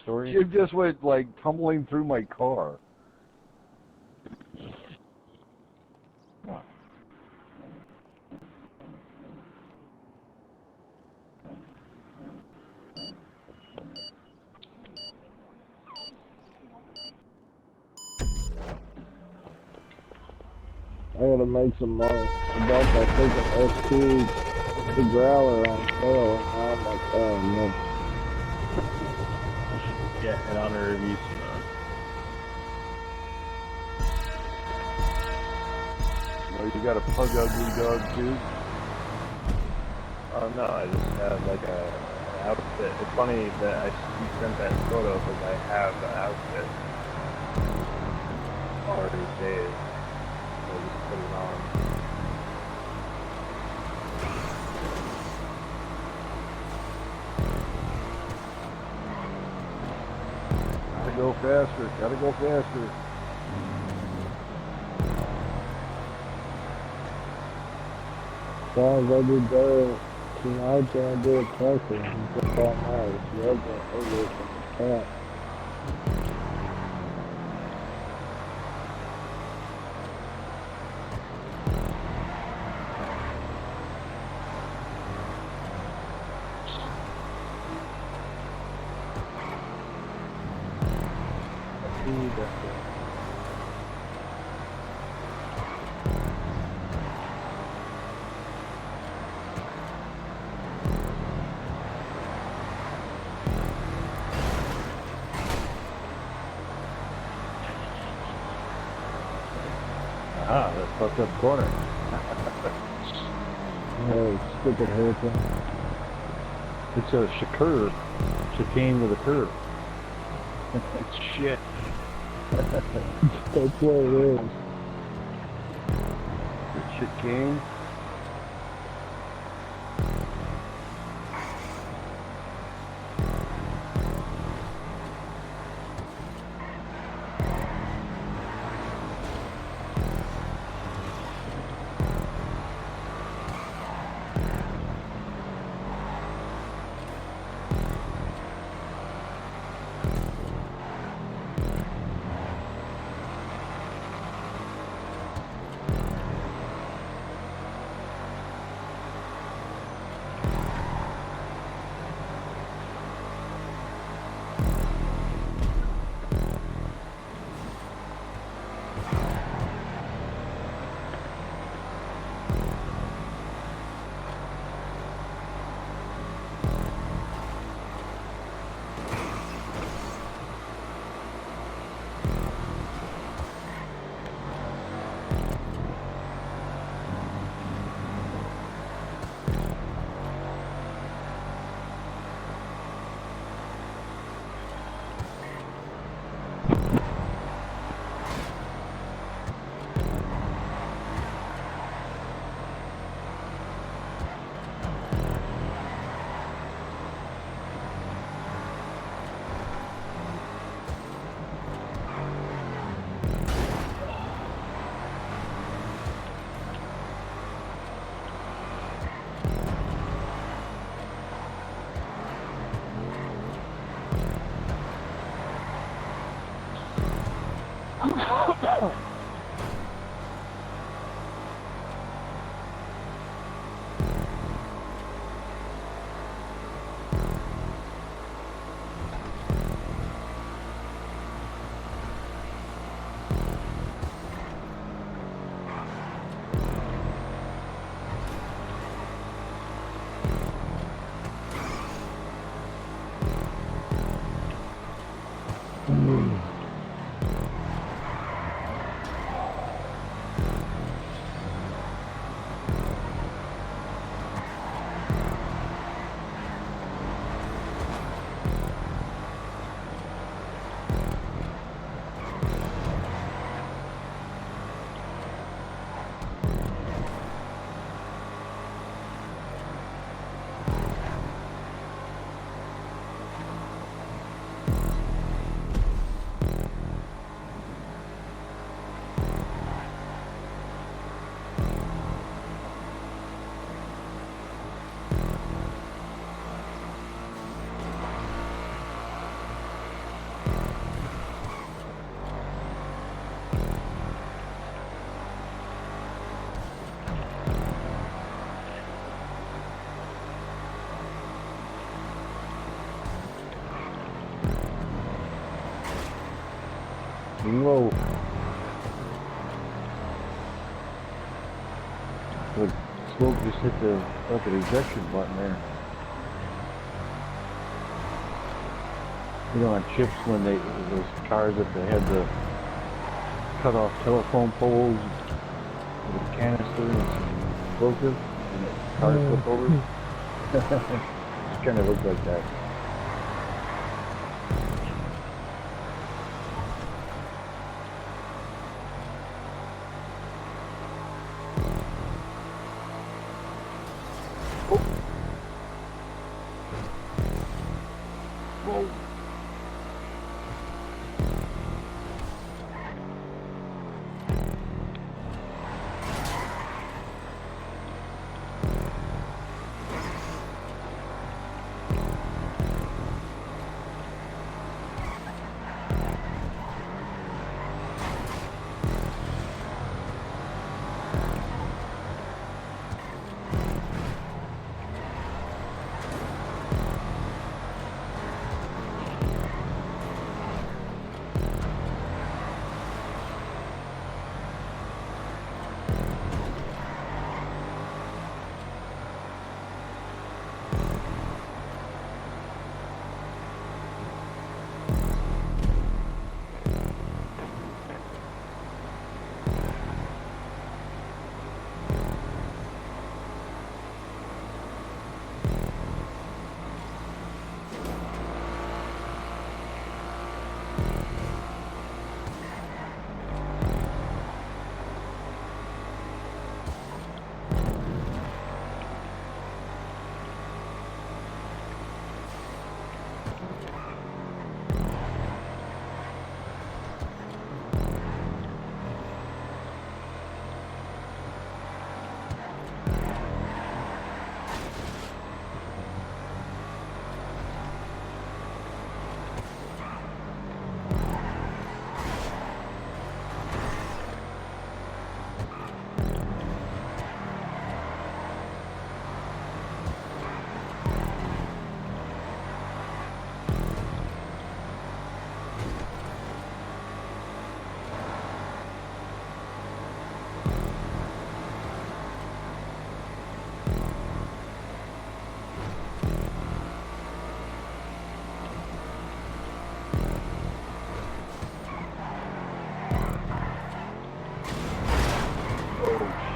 story? It just went like tumbling through my car. I gotta make some money. I bought that freaking ST, the Growler on sale, and now I'm like, oh no. Yeah, and honor reviews. Well, you got a pug ugly dog too? Oh no, I just have like a outfit. It's funny that you sent that photo because I have the outfit already saved. So I just put it on. Gotta go faster, gotta go faster. As long as I do better tonight than I do at Texas, that's all matters. The other over from the cat. Ah, that fucked up corner. Oh, stupid hairpin. It's a curve. Chicane with a curve. Shit. That's what it is. The chicane. Whoa. But smoke just hit the fucking ejection button there. You know, on chips when those cars that they had the cut off telephone poles with a canister and some explosive and the car flipped over. It kind of looked like that. Whoa.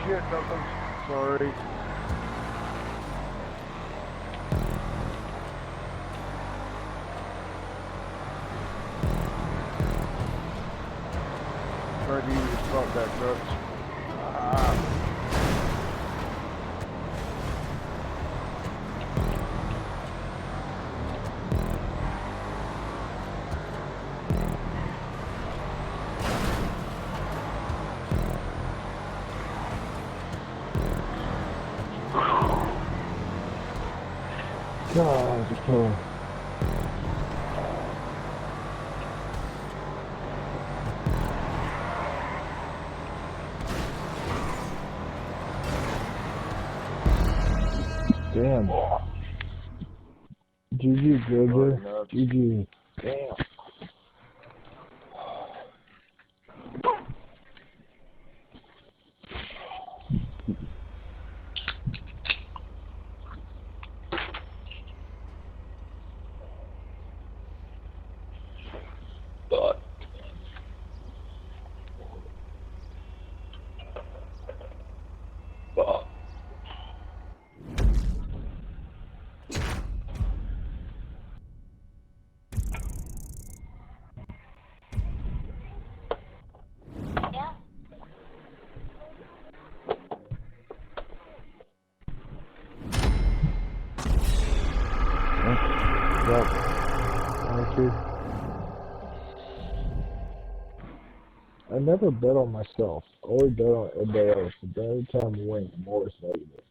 Shit, Knuckles. Sorry. Tried to use the front back nuts. Ah. God, it's cool. Damn. GG, Gridger. GG. Damn. Yep. Thank you. I never bet on myself. Always bet on everybody else. But every time I win, I'm always negative.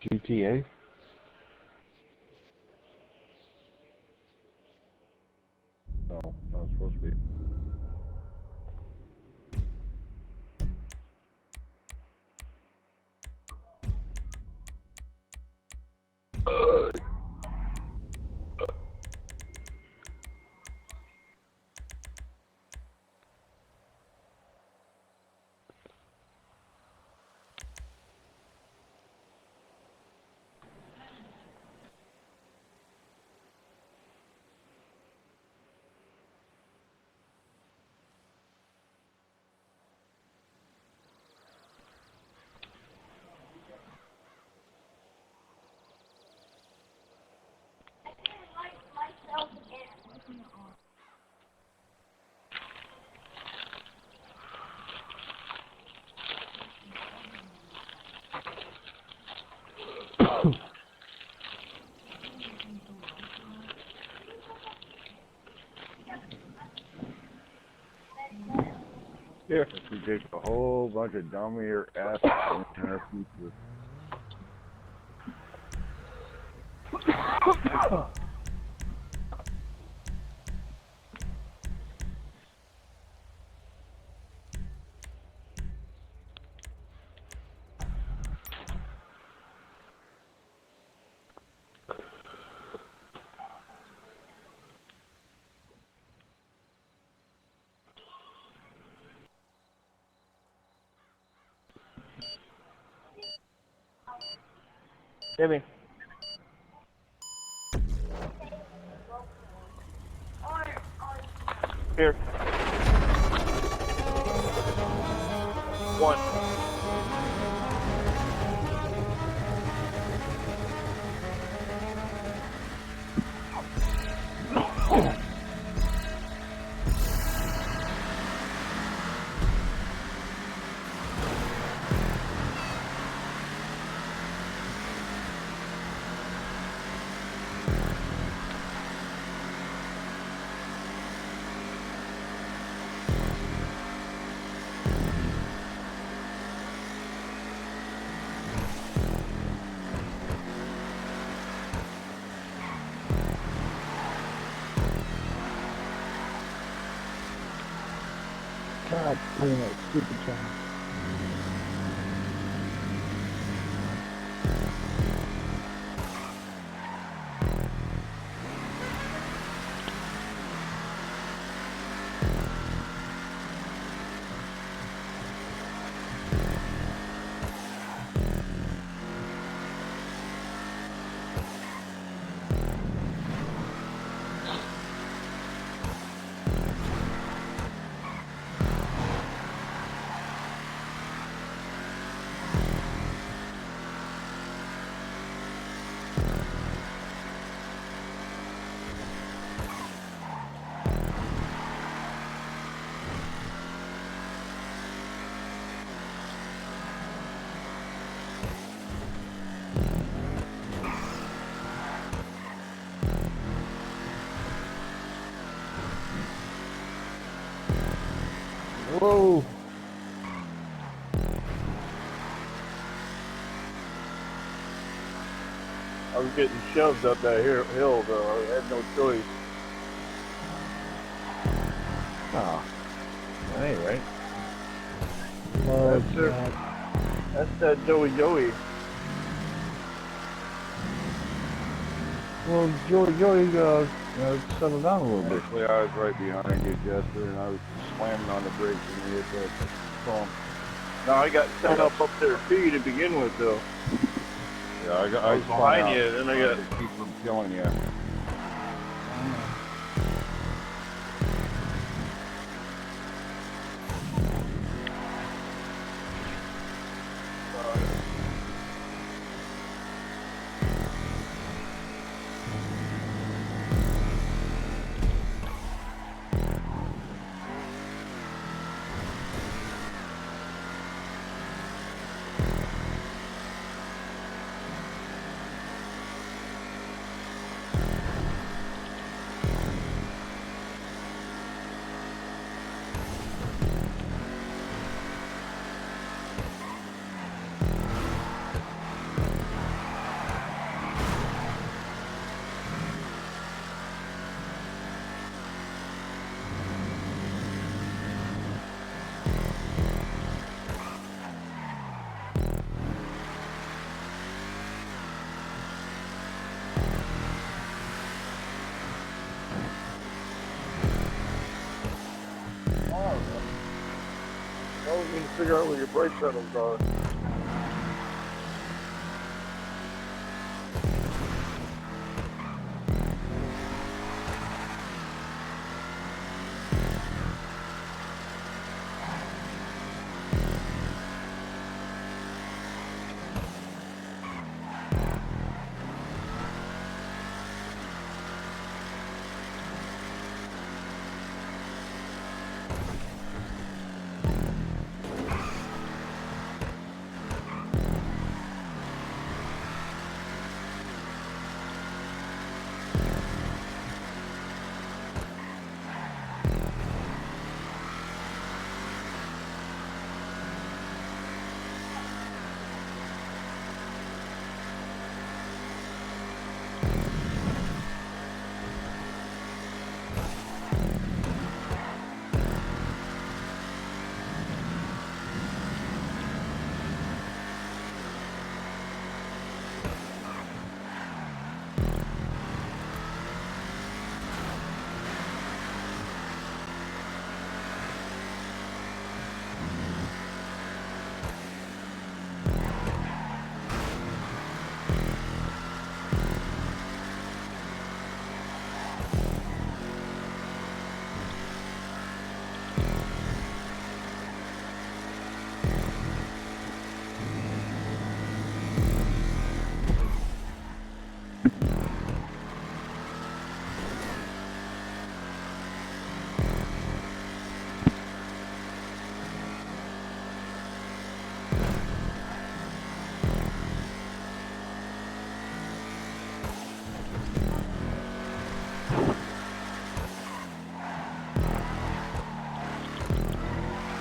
GTA? No, not supposed to be. Here. If we take a whole bunch of dummy or ass in our future. Jimmy. Here. One. God damn it, stupid channel. Whoa! I was getting shoved up that hill, though. I had no choice. Oh, that ain't right. No, That's it's it. not. That's that Joey. Well, Joey, settle down a little bit. Actually, I was right behind you, Jester, and I was slamming on the brakes and you hit that bump. No, I got set up there too to begin with, though. Yeah, I was spun behind out, you, and I got. to keep from killing you. figure out where your brake pedals are.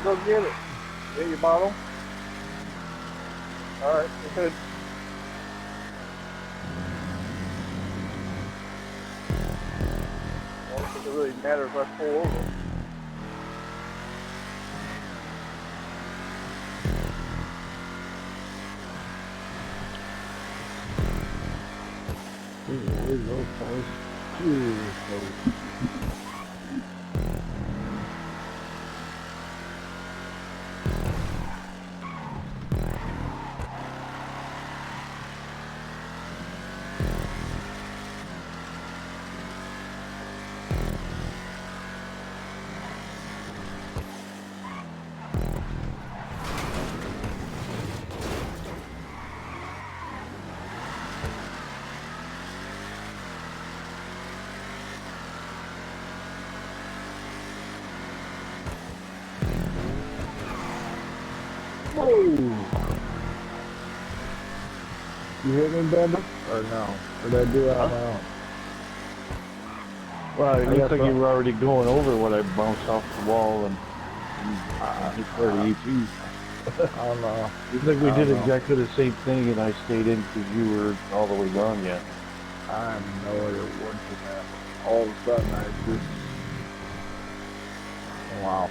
Go get it. Get your bottle. All right, good. I don't think it really matters if I pull over. There you go, folks. Ooh, folks. You hear me, Bubba? Or no? Or did I do it on my own? Well, it I looks got like the- you were already going over what I bounced off the wall and it's already EP. I don't know. Looks like we I did don't know. exactly the same thing and I stayed in because you were all the way gone yet. I have no idea what just happened. All of a sudden, I just... Wow.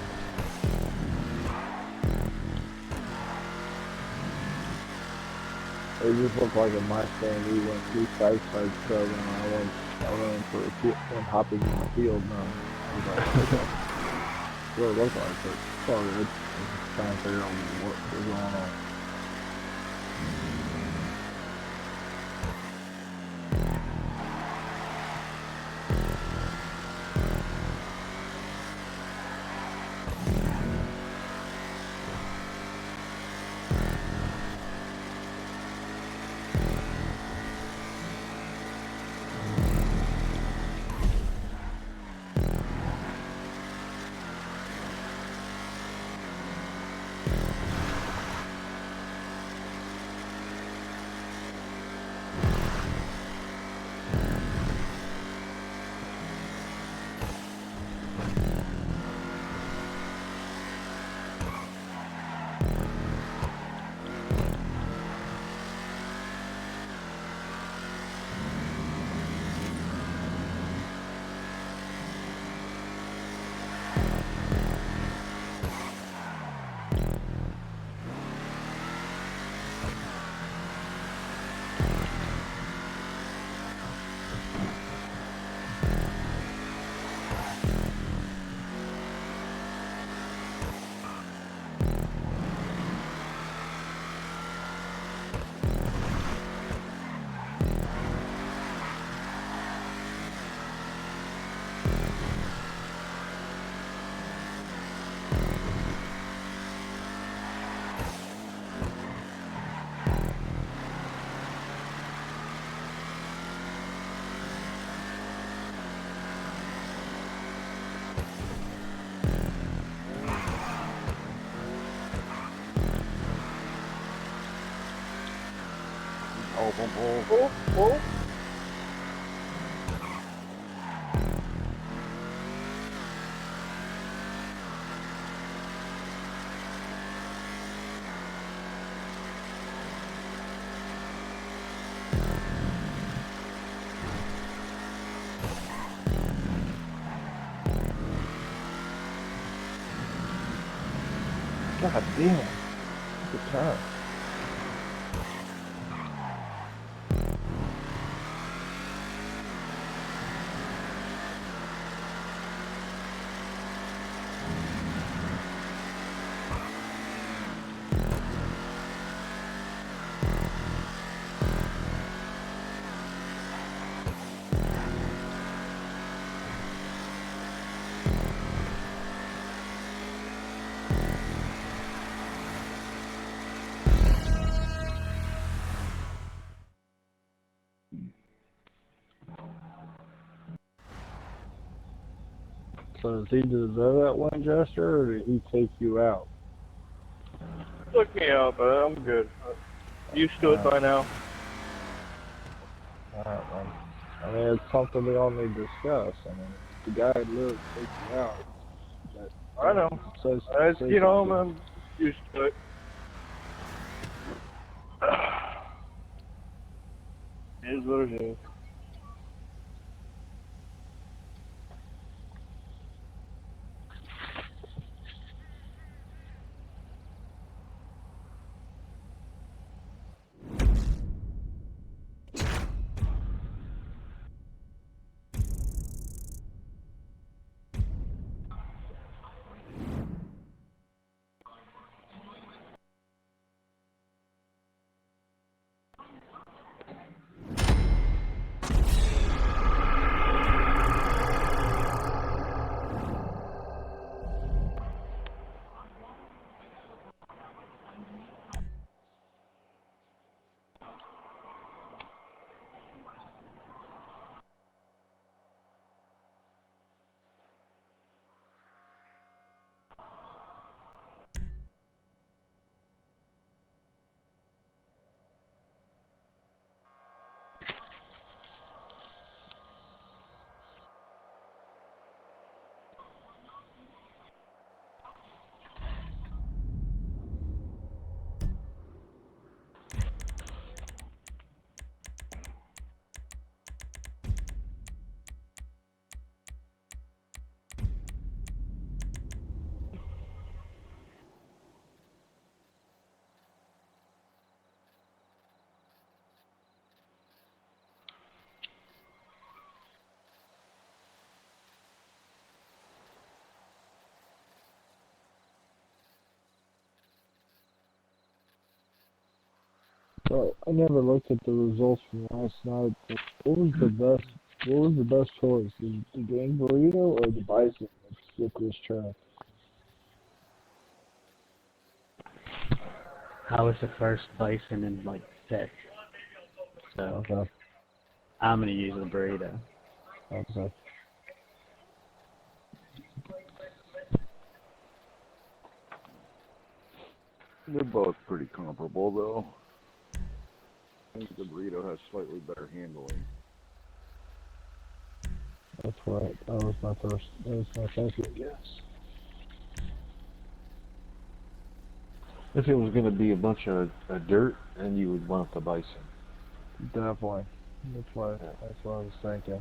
It just looked like a Mustang. We went two side truck and I went for a went hopping in the field. And I was like, okay. What it looked like, but it's all good. I'm just trying to figure out what was going on. Oh, boom, boom. Oh, oh. God damn. Good turn. So does he deserve that one, Jester, or did he take you out? Took me out, but I'm good. Used to it by now. Alright, man. I mean, it's something we all need to discuss. I mean, the guy literally takes you out. That, I know. Says, You know, I'm used to it. It is what it is. So I never looked at the results from last night. But what was the best? What was the best choice? The gang burrito or the bison with this track? I was the first bison in like 6, so Okay. I'm gonna use the burrito. Okay. They're both pretty comparable, though. I think the burrito has slightly better handling. That's right. That was my first. That was my second guess. If it was going to be a bunch of dirt, then you would want the bison. Definitely. That's what I was thinking.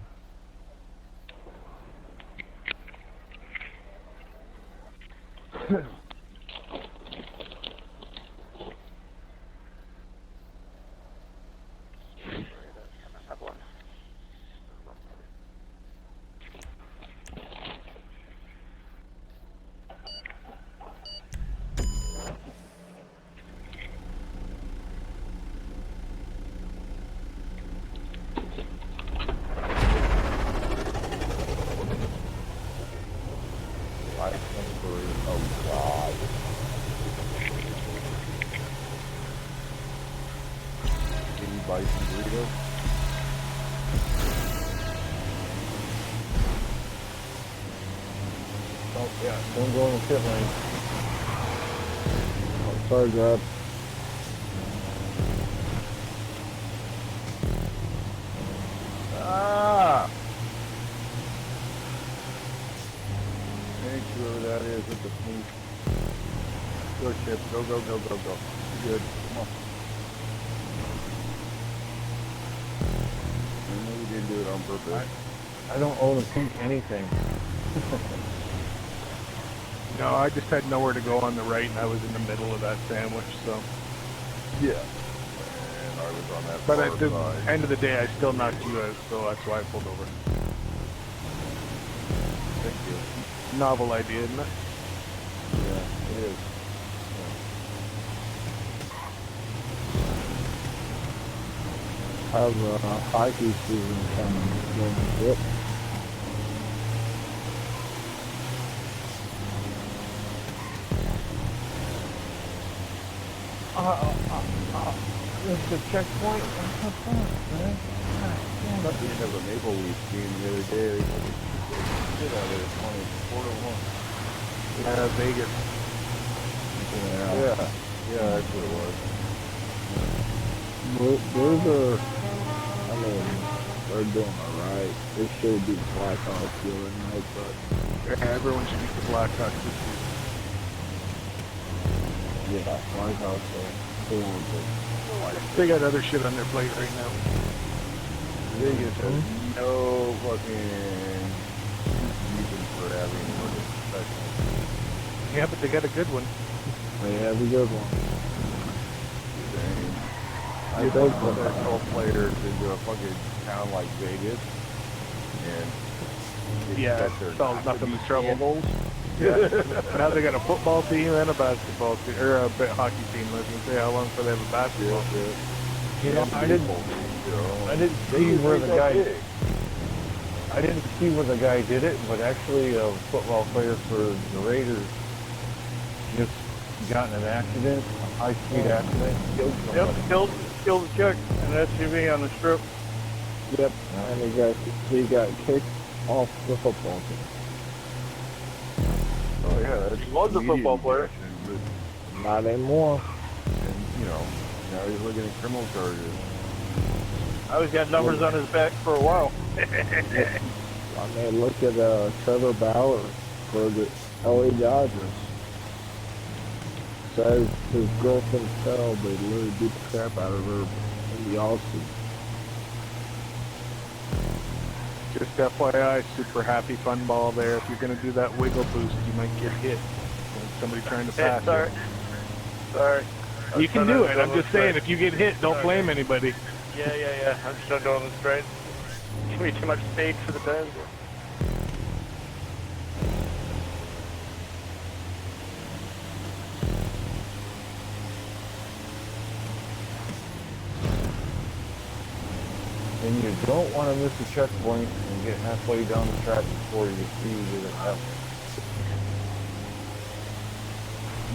spicy burrito. Oh, yeah, don't go in the pit lane. Oh, sorry, Brad. Ah! Thank you, whoever that is with the sneak. Go, Chip. Go, go, go, go, go. You're good. Come on. I know you didn't do it on purpose. I don't owe the pink anything. No, I just had nowhere to go on the right, and I was in the middle of that sandwich. So, Yeah. And I was on that but far at the side. end of the day, I still knocked you out, so that's why I pulled over. Thank you. Novel idea, isn't it? Yeah, it is. Have hockey season coming. Going yep. This is a checkpoint. What the fuck, man? At the end of a Maple Leaf game the other day, they shit out of it, 24-1. Vegas. Yeah, that's what it was. There's a, I mean, they're doing alright. They should beat Blackhawks the other night, but Yeah, everyone should beat the Blackhawks this season. yeah, Blackhawks are pulling They got other shit on their plate right now. Vegas has no fucking reason for having a professional. Yeah, but they got a good one. They have a good one. I think professional players into a fucking town like Vegas, and Yeah, expect there it's all not nothing to be but trouble. scandals. Yeah. Now they got a football team and a basketball team, or a hockey team. I was gonna say, how long before they have a basketball team? You know, I didn't see where the guy. I didn't see where the guy did it, but actually a football player for the Raiders just got in an accident, a high-speed accident, killed somebody. Yep, killed the chick in an SUV on the strip. Yep, and he got kicked off the football team. Oh yeah, that's He was a football player. but, Not anymore. and you know, now he's looking at criminal charges. I always got numbers on his back for a while. I mean, look at Trevor Bauer for the LA Dodgers. Says his girlfriend fell, they literally beat the crap out of her in the offseason. Just FYI, super happy fun ball there. If you're going to do that wiggle boost, you might get hit. Somebody trying to pass you. Sorry. You can do it. I'm just saying, if you get hit, don't blame anybody. Yeah. I'm just not doing this straight. Give me too much speed for the bend. And you don't want to miss a checkpoint and get halfway down the track before you see it happen.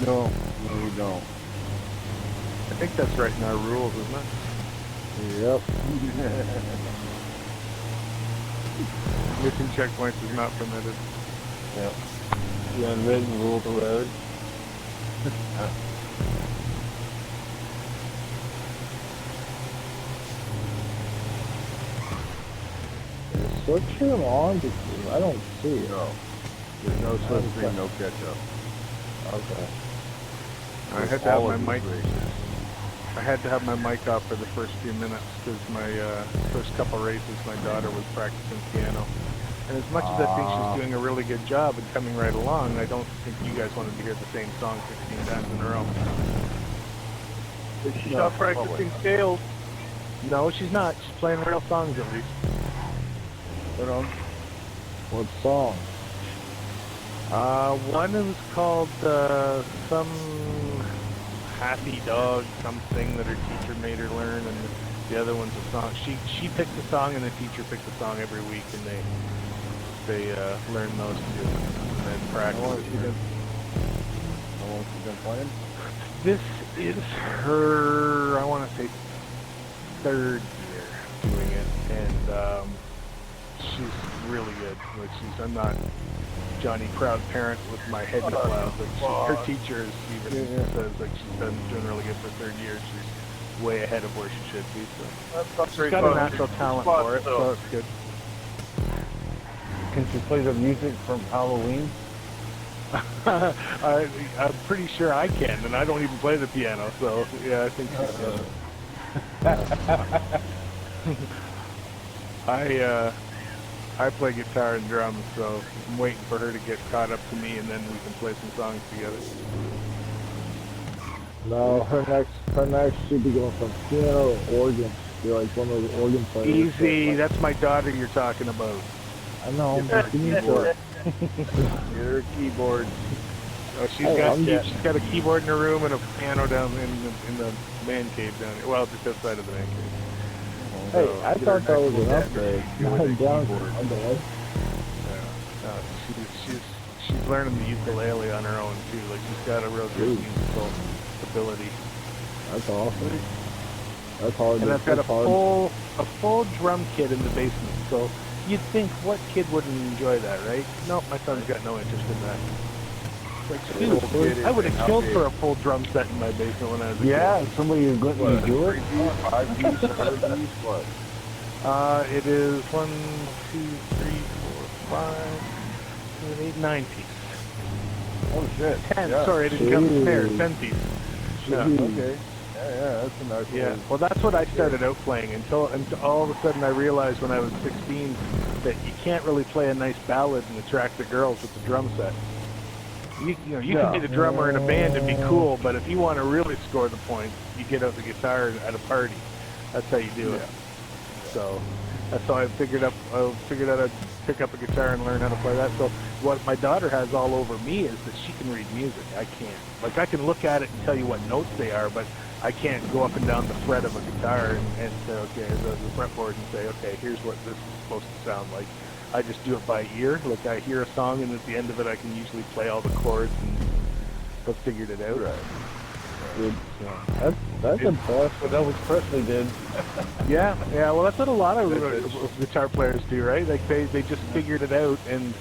No, you don't. I think that's right in our rules, isn't it? Yep. Missing checkpoints is not permitted. Yep. The unwritten rule of the road. Switch him on because I don't see it. No. There's no slipstream, no catch up. Okay. I had to have my mic. I had to have my mic off for the first few minutes because my first couple races, my daughter was practicing piano. And as much as I think she's doing a really good job and coming right along, I don't think you guys wanted to hear the same song 16 times in a row. She's not practicing scales. No, she's not. She's playing real songs at least. Put on. What song? One was called some happy dog something that her teacher made her learn, and the other one's a song. She picked a song, and the teacher picked a song every week, and they learn those two and then practice. How long has she been playing? This is her, I want to say, 3rd year doing it, and she's really good. Like I'm not Johnny Crowd parent with my head in the clouds. Like her teacher is even says like she's doing really good for 3rd year. She's way ahead of where she should be. So she's got a natural talent for it, so it's good. Can she play the music from Halloween? I'm pretty sure I can, and I don't even play the piano, so yeah, I think I play guitar and drums, so I'm waiting for her to get caught up to me, and then we can play some songs together. No, her next should be going from piano to organ. You're like one of the organ players. Easy, that's my daughter you're talking about. I know, but you need to. Get her a keyboard. Oh, she's got a keyboard in her room and a piano down in the man cave down here. Well, just outside of the man cave. Hey, I thought that was an upgrade. Down underway. She's learning the ukulele on her own too. Like she's got a real good musical ability. That's awesome. That's hard. And I've got a full drum kit in the basement. So you'd think what kid wouldn't enjoy that, right? Nope, my son's got no interest in that. Like, dude, I would have killed for a full drum set in my basement when I was a kid. Yeah, somebody is letting you do it. 5 Gs, 7 Gs, what? It is 1, 2, 3, 4, 5, 7, 8, 9 pieces. Oh shit. 10. Yeah. Sorry, I didn't count the snare. 10 pieces. Yeah. Okay. Yeah, that's a nice one. Yeah. Well, that's what I started out playing until all of a sudden I realized when I was 16 that you can't really play a nice ballad and attract the girls with the drum set. You can be the drummer in a band and be cool, but if you want to really score the points, you get out the guitar at a party. That's how you do it. So that's how I figured out I'd pick up a guitar and learn how to play that. So what my daughter has all over me is that she can read music. I can't. Like I can look at it and tell you what notes they are, but I can't go up and down the fret of a guitar and say, okay, the fretboard and say, okay, here's what this is supposed to sound like. I just do it by ear. Like I hear a song, and at the end of it, I can usually play all the chords, and I've figured it out. Right. Good. That's impressive. What Elvis Presley did. Yeah. Well, that's what a lot of guitar players do, right? Like they just figured it out, and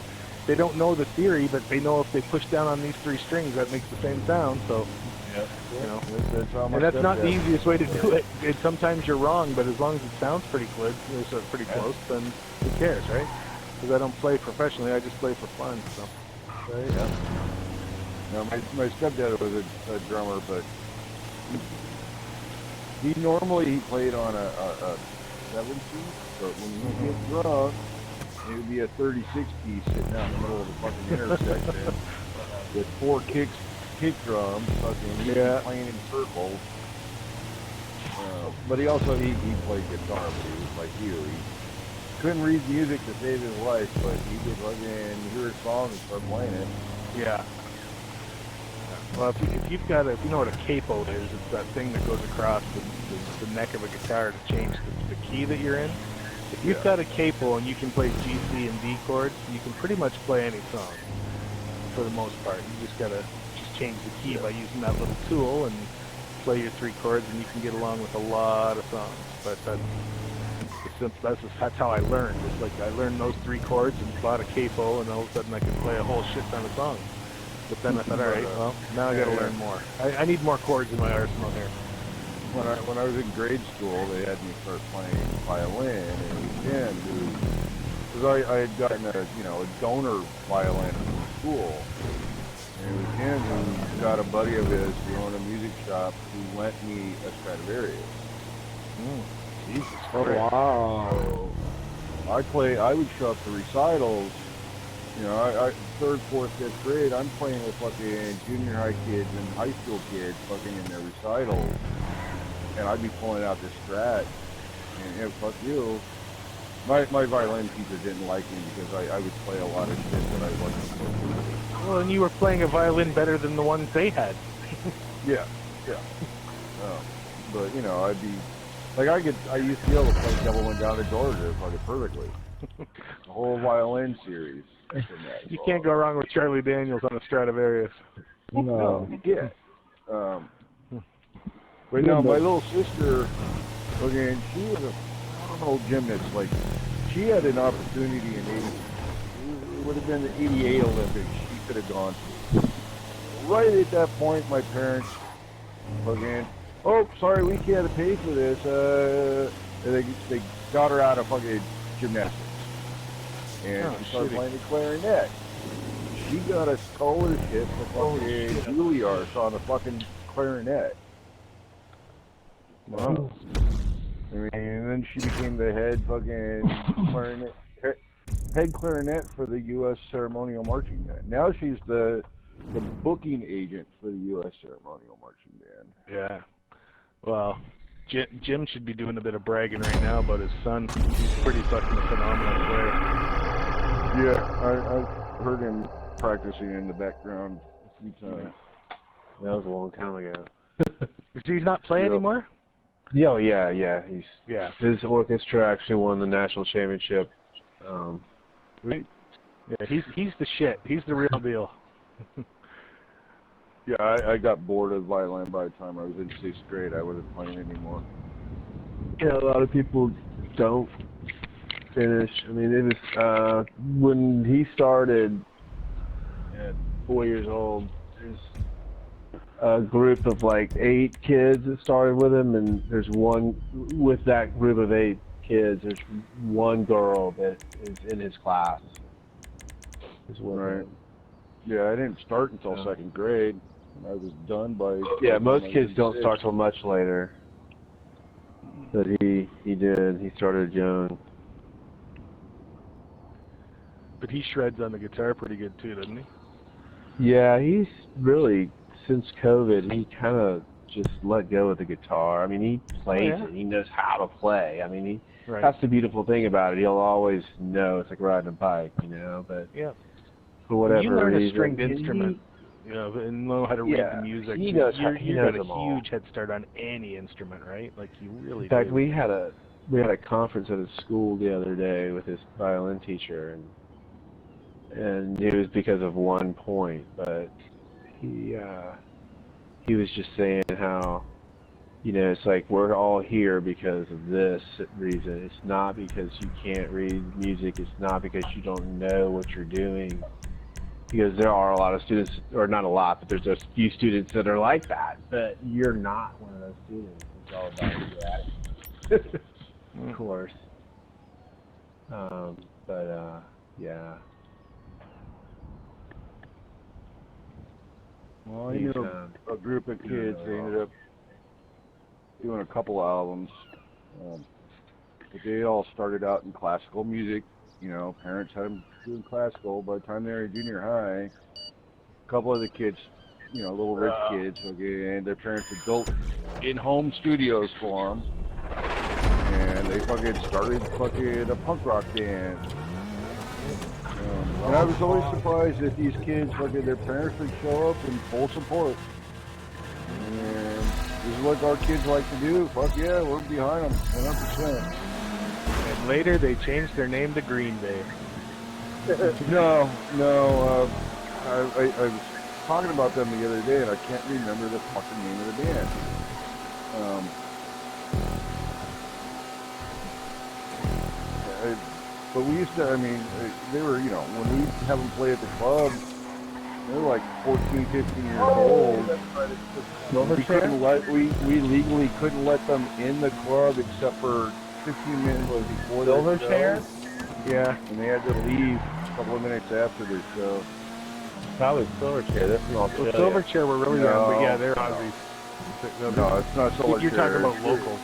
they don't know the theory, but they know if they push down on these 3 strings, that makes the same sound. So, and that's not the easiest way to do it. And sometimes you're wrong, but as long as it sounds pretty good, pretty close, then who cares, right? Because I don't play professionally, I just play for fun. So. Right, yeah. No, my stepdad was a drummer, but he played on a 7-piece, but when he gets drunk, it would be a 36-piece sitting out in the middle of the fucking intersection with 4 kick drums, fucking playing in circles. But he also he played guitar, but he was like you. He couldn't read music to save his life, but he could fucking hear a song and start playing it. Yeah. Well, if you know what a capo is, it's that thing that goes across the neck of a guitar to change the key that you're in. If you've got a capo and you can play G, C, and D chords, you can pretty much play any song for the most part. You just gotta change the key by using that little tool and play your 3 chords, and you can get along with a lot of songs. But that's how I learned. It's like I learned those 3 chords and bought a capo, and all of a sudden I could play a whole shit ton of songs. But then I thought, all right, well, now I got to learn more. I need more chords in my arsenal here. When I was in grade school, they had me start playing violin, and it was him because I had gotten a donor violin from school, and it was him who got a buddy of his who owned a music shop who lent me a Stradivarius. Jesus Christ. Wow. I would show up to recitals. I 3rd, 4th, 5th grade, I'm playing with fucking junior high kids and high school kids fucking in their recitals. And I'd be pulling out this Strat. And fuck you. My violin teacher didn't like me because I would play a lot of shit that I wasn't supposed to. Well, and you were playing a violin better than the ones they had. Yeah. But, I'd be... Like, I used to be able to play Devil Went Down to Georgia fucking perfectly. The whole violin series. You can't go wrong with Charlie Daniels on a Stradivarius. No. You can't. But no, my little sister Okay, and she was a phenomenal gymnast. Like, she had an opportunity in 80. It would have been the 88 Olympics she could have gone to. Right at that point, my parents fucking, oh, sorry, we can't pay for this. They got her out of fucking gymnastics. And she started playing the clarinet. She got a scholarship for fucking Juilliard on the fucking clarinet. Wow. I mean, and then she became the head fucking head clarinet for the U.S. Ceremonial Marching Band. Now she's the booking agent for the U.S. Ceremonial Marching Band. Yeah. Well, Jim should be doing a bit of bragging right now about his son. He's pretty fucking phenomenal player. Yeah, I've heard him practicing in the background a few times. That was a long time ago. Does he not play anymore? Yeah, yeah. His orchestra actually won the national championship. Yeah, he's the shit. He's the real deal. Yeah, I got bored of violin by the time I was in 6th grade. I wasn't playing anymore. Yeah, a lot of people don't finish. I mean, it was when he started at 4 years old. There's a group of like 8 kids that started with him, and there's one with that group of 8 kids. There's one girl that is in his class. Right. Yeah, I didn't start until 2nd grade. I was done by. Yeah, most kids don't start till much later. But he did. He started young. But he shreds on the guitar pretty good too, doesn't he? Yeah, he's really, since COVID, he kind of just let go of the guitar. I mean, he plays it. He knows how to play. I mean, that's the beautiful thing about it. He'll always know. It's like riding a bike, you know. But for whatever reason, you learn a stringed instrument, you know, and know how to read the music. He knows you got a all. huge head start on any instrument, right? Like you really. In fact, do. we had a conference at his school the other day with his violin teacher, and it was because of one point, but he was just saying how, you know, it's like we're all here because of this reason. It's not because you can't read music. It's not because you don't know what you're doing. Because there are a lot of students, or not a lot, but there's a few students that are like that. But you're not one of those students. It's all about your attitude. Of course. Yeah. Well, I knew a group of kids. They ended up doing a couple albums. But they all started out in classical music. You know, parents had them doing classical. By the time they were in junior high, a couple of the kids, you know, little rich kids, and their parents had built in-home studios for them. And they fucking started a punk rock band. And I was always surprised that these kids, their parents would show up in full support. And this is what our kids like to do. Fuck yeah, we're behind them 100%. And later they changed their name to Green Bay. No. I was talking about them the other day, and I can't remember the fucking name of the band. But we used to, I mean, they were, you know, when we have them play at the club, they were like 14, 15 years old. We legally couldn't let them in the club except for 15 minutes before their show. Yeah, and they had to leave a couple of minutes after their show. Probably Silverchair. That's an Australia. Silverchair were really young, but yeah, they're Aussies. No, it's not Silverchair. You're talking about local.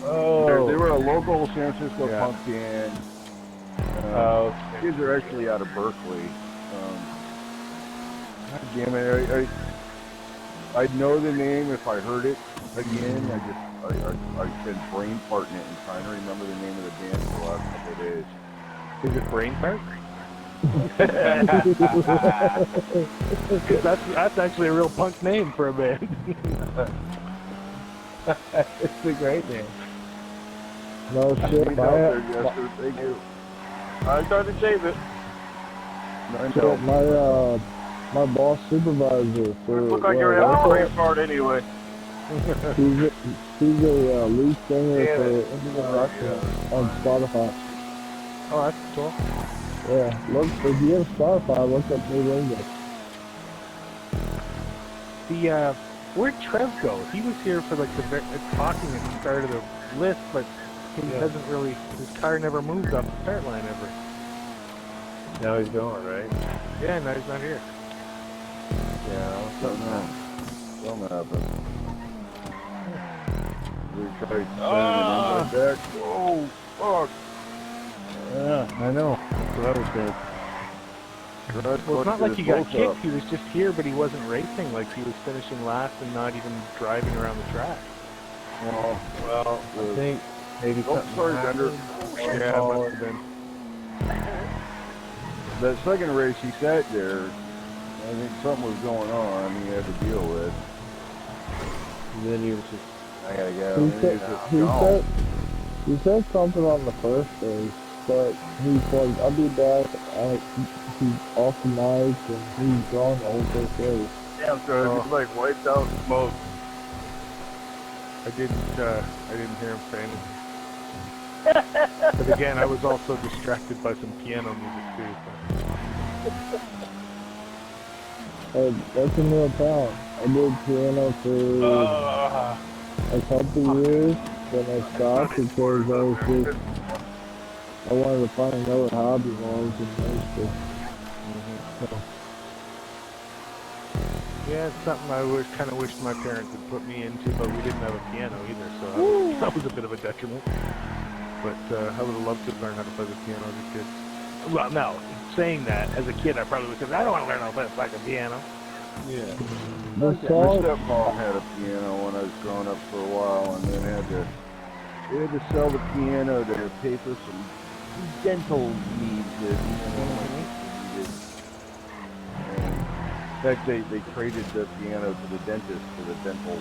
Oh. They were a local San Francisco punk band. Kids are actually out of Berkeley. God damn it! I'd know the name if I heard it again. I've been brain farting it and trying to remember the name of the band for the last couple of days. Is it Brain Fart? that's actually a real punk name for a band. It's a great name. No shit, Thank you. I started to save it. My boss supervisor for Look like you're having a brain fart anyway. He's a lead singer for Indian Russia on Spotify. Oh, that's cool. Yeah, look, if you have Spotify, look up New Lingus. Where'd Trev go? He was here for like talking at the start of the list, but he hasn't really, his car never moved off the start line ever. Now he's going, right? Yeah, no, he's not here. Yeah, Something happened. We tried sending him back. Oh, fuck. Yeah, I know. That's what I was saying. Well, it's not like he got kicked, he was just here, but he wasn't racing, like he was finishing last and not even driving around the track. Well, I think maybe something Thunder. happened. Yeah, it must have been. That second race he sat there, I think something was going on he had to deal with. And then he was just, I gotta go. He And said, he was just he gone. said, he said something on the first day, but he's like, I'll be back. He's off the mic and he's gone the whole first race. Yeah, so he's like wiped out in smoke. I didn't hear him say anything. But again, I was also distracted by some piano music too. So. That's a new talent. I did piano for a couple years, then I stopped because I wanted to find another hobby while I was in high school. So, Yeah, it's something I kind of wished my parents had put me into, but we didn't have a piano either, so that was a bit of a detriment. But I would have loved to learn how to play the piano as a kid. Well, no, saying that, as a kid I probably would have said, I don't want to learn how to play a fucking piano. Yeah. the My song, stepmom had a piano when I was growing up for a while, and then they had to sell the piano to pay for some dental needs that needed. And in fact, they traded the piano to the dentist for the dental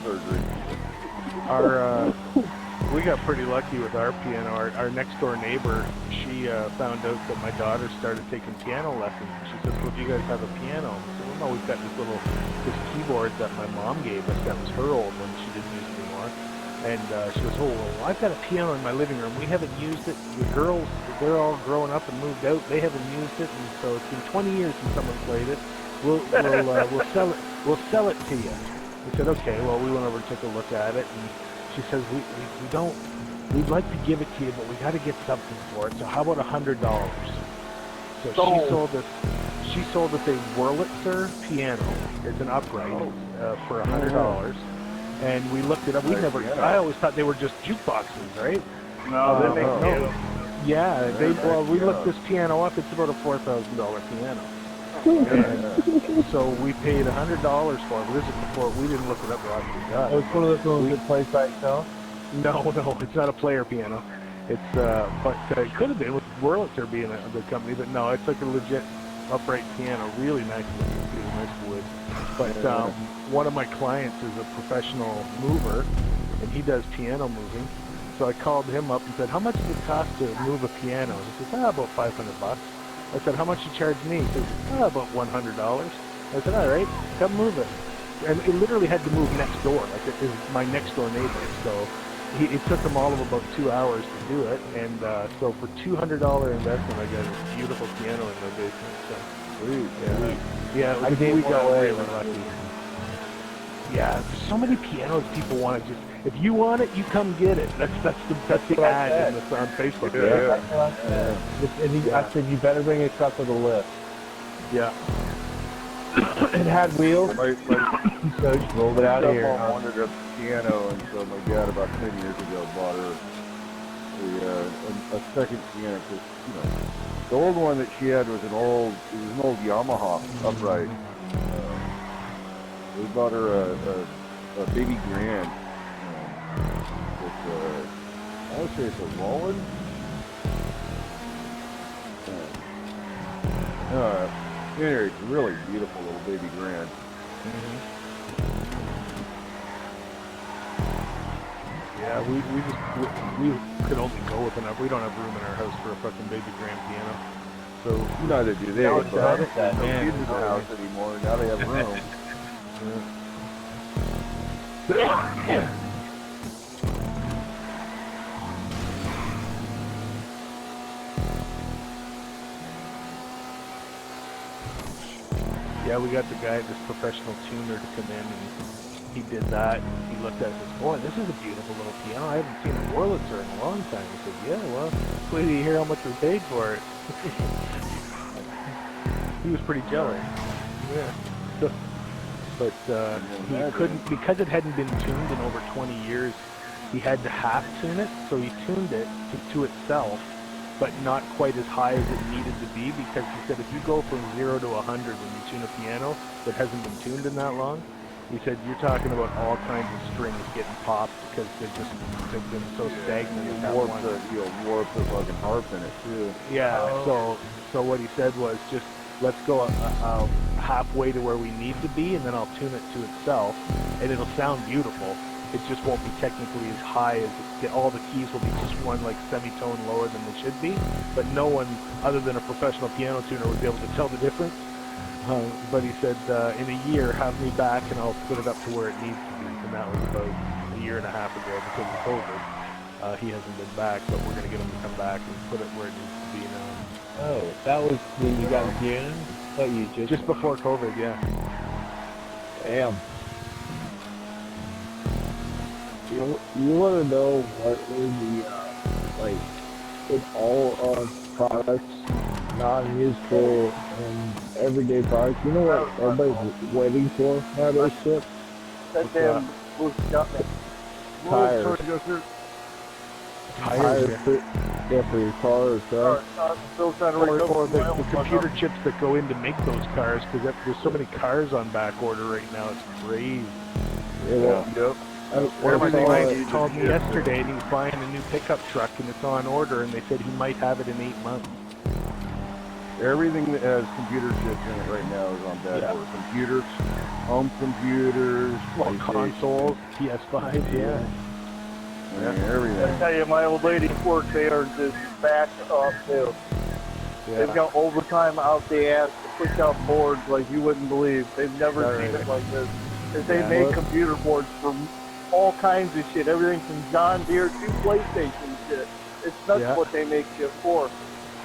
surgery. We got pretty lucky with our piano. Our next door neighbor, she found out that my daughter started taking piano lessons. She said, well, do you guys have a piano? I said, well, no, we've got this keyboard that my mom gave us that was her old one. She didn't use it anymore. And she goes, oh, well, I've got a piano in my living room. We haven't used it. The girls, they're all grown up and moved out. They haven't used it. And so it's been 20 years since someone played it. We'll sell it. We'll sell it to you. We said, okay. Well, we went over and took a look at it. And she says, we'd like to give it to you, but we got to get something for it. So how about $100? So she sold us a Wurlitzer piano. It's an upright for $100. And we looked it up. I always thought they were just jukeboxes, right? No, they make pianos. Yeah, we looked this piano up. It's about a $4,000 piano. And so we paid $100 for it. But this is before we didn't look it up. Oh, it's one of those ones that plays by itself? No, it's not a player piano. It's but it could have been with Wurlitzer being the company, but no, it's like a legit upright piano, really nice looking, nice wood. But one of my clients is a professional mover, and he does piano moving. So I called him up and said, how much does it cost to move a piano? He says, about $500. I said, how much you charge me? He says, about $100. I said, all right, come move it. And it literally had to move next door, like it is my next door neighbor. So it took him all of about 2 hours to do it. And so for $200 investment, I got a beautiful piano in my basement. So sweet, yeah. We got really lucky. Yeah, there's so many pianos people want to just. If you want it, you come get it. That's the ad on Facebook. And I said, you better bring a truck with a lift. Yeah. It had wheels, My so she rolled it out of here. stepmom wanted a piano, and so my dad about 10 years ago bought her a second piano. Cause, the old one that she had was an old Yamaha upright. We bought her a baby grand. I would say it's a Roland. Anyway, it's a really beautiful little baby grand. Yeah, we could only go with enough. We don't have room in our house for a fucking baby grand piano. So Neither do they. Now But it's not that, no man. kids in the house anymore. Now they have room. Yeah, we got the guy, this professional tuner, to come in, and he did that. And he looked at it and says, "Boy, this is a beautiful little piano. I haven't seen a Wurlitzer in a long time." He said, "Yeah, well, wait till you hear how much we paid for it." He was pretty jealous. Yeah. But he couldn't, because it hadn't been tuned in over 20 years, he had to half tune it, so he tuned it to itself, but not quite as high as it needed to be, because he said if you go from 0 to 100 when you tune a piano that hasn't been tuned in that long, he said you're talking about all kinds of strings getting popped because they've been so stagnant at that one. You'll warp the fucking harp in it too. Yeah, so what he said was just let's go halfway to where we need to be, and then I'll tune it to itself, and it'll sound beautiful. It just won't be technically as high as all the keys will be just one like semitone lower than they should be, but no one other than a professional piano tuner would be able to tell the difference. But he said in a year have me back and I'll put it up to where it needs to be, and that was about a year and a half ago because of COVID. He hasn't been back, but we're going to get him to come back and put it where it needs to be now. Oh, that was when you got tuned? I thought you Just before COVID, yeah. Damn. You want to know what is the, like, with all products, non-useful and everyday products, you know what everybody's waiting for nowadays, shit? That damn blue stuff. Tires. Tires, Yeah, for your car or truck. or the computer chips that go in to make those cars, because there's so many cars on back order right now, it's crazy. Yeah. Yep. One of my clients called me yesterday and he's buying a new pickup truck and it's on order, and they said he might have it in 8 months. Everything that has computer chips in it right now is on back order. Computers, home computers, Well, consoles, PS5, yeah. Everything. I tell you, my old lady work, they are just backed up too. They've got overtime out the ass to push out boards like you wouldn't believe. They've never seen it like this. They make computer boards for all kinds of shit, everything from John Deere to PlayStation shit. It's nuts what they make shit for.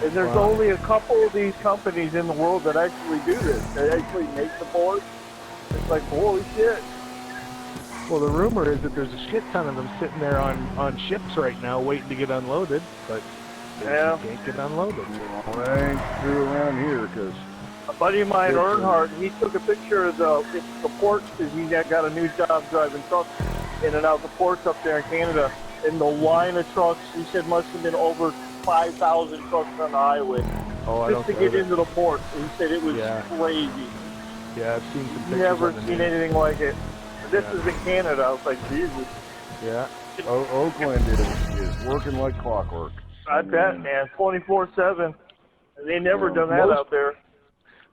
And there's only a couple of these companies in the world that actually do this. They actually make the boards. It's like, holy shit. Well, the rumor is that there's a shit ton of them sitting there on ships right now waiting to get unloaded, but they can't get unloaded. Well, that ain't true around here, because A buddy of mine, Earnhardt, he took a picture of the ports because he got a new job driving trucks in and out the ports up there in Canada. And the line of trucks, he said, must have been over 5,000 trucks on the highway just to get into the port. He said it was crazy. Yeah, I've seen some pictures. Never seen anything like it. This is in Canada. I was like, Jesus. Yeah. Oakland is working like clockwork. I bet, man. 24/7. They never done that out there.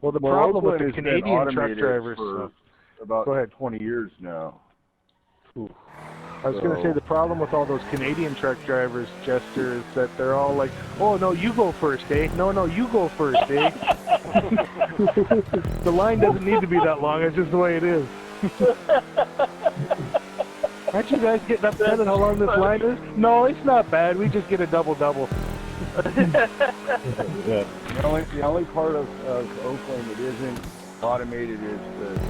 Well, the problem with Oakland the has been Canadian truck automated drivers for about 20 years now. I was going to say the problem with all those Canadian truck drivers, Chester, is that they're all like, "Oh no, you go first, eh? No, you go first, eh?" The line doesn't need to be that long. It's just the way it is. Aren't you guys getting upset at how long this line is? No, it's not bad. We just get a double-double. The only part of Oakland that isn't automated is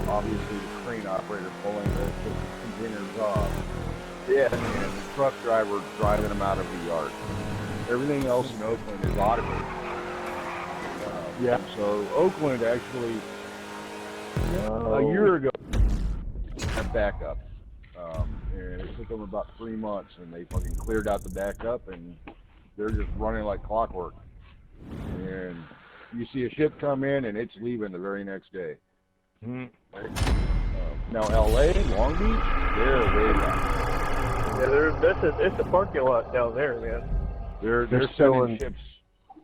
obviously the crane operator pulling the containers off. Yeah. And the truck driver driving them out of the yard. Everything else in Oakland is automated. So Oakland actually, a year ago, had backup. And it took them about 3 months, and they fucking cleared out the backup, and they're just running like clockwork. And you see a ship come in, and it's leaving the very next day. Now L.A., Long Beach, they're way back. Yeah, it's a parking lot down there, man. They're sending ships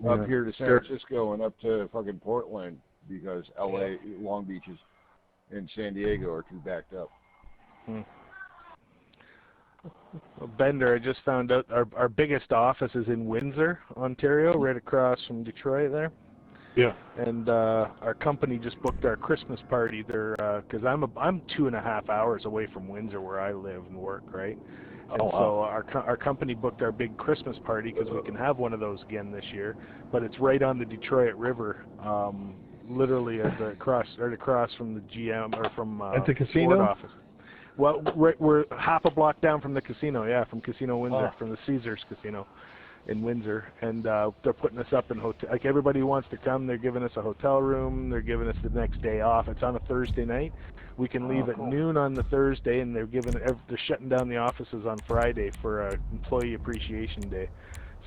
up here to San Francisco and up to fucking Portland because L.A., Long Beach and San Diego are too backed up. Well, Bender, I just found out our biggest office is in Windsor, Ontario, right across from Detroit there. Yeah. And our company just booked our Christmas party. They're because I'm 2.5 hours away from Windsor where I live and work, right? And so our company booked our big Christmas party because we can have one of those again this year. But it's right on the Detroit River, literally across from the GM or from at the casino Ford office. Well, we're half a block down from the casino, yeah, from Casino Windsor, from the Caesars Casino in Windsor, and they're putting us up in hotel. Like everybody who wants to come, they're giving us a hotel room. They're giving us the next day off. It's on a Thursday night. We can leave at noon on the Thursday, and they're shutting down the offices on Friday for Employee Appreciation Day.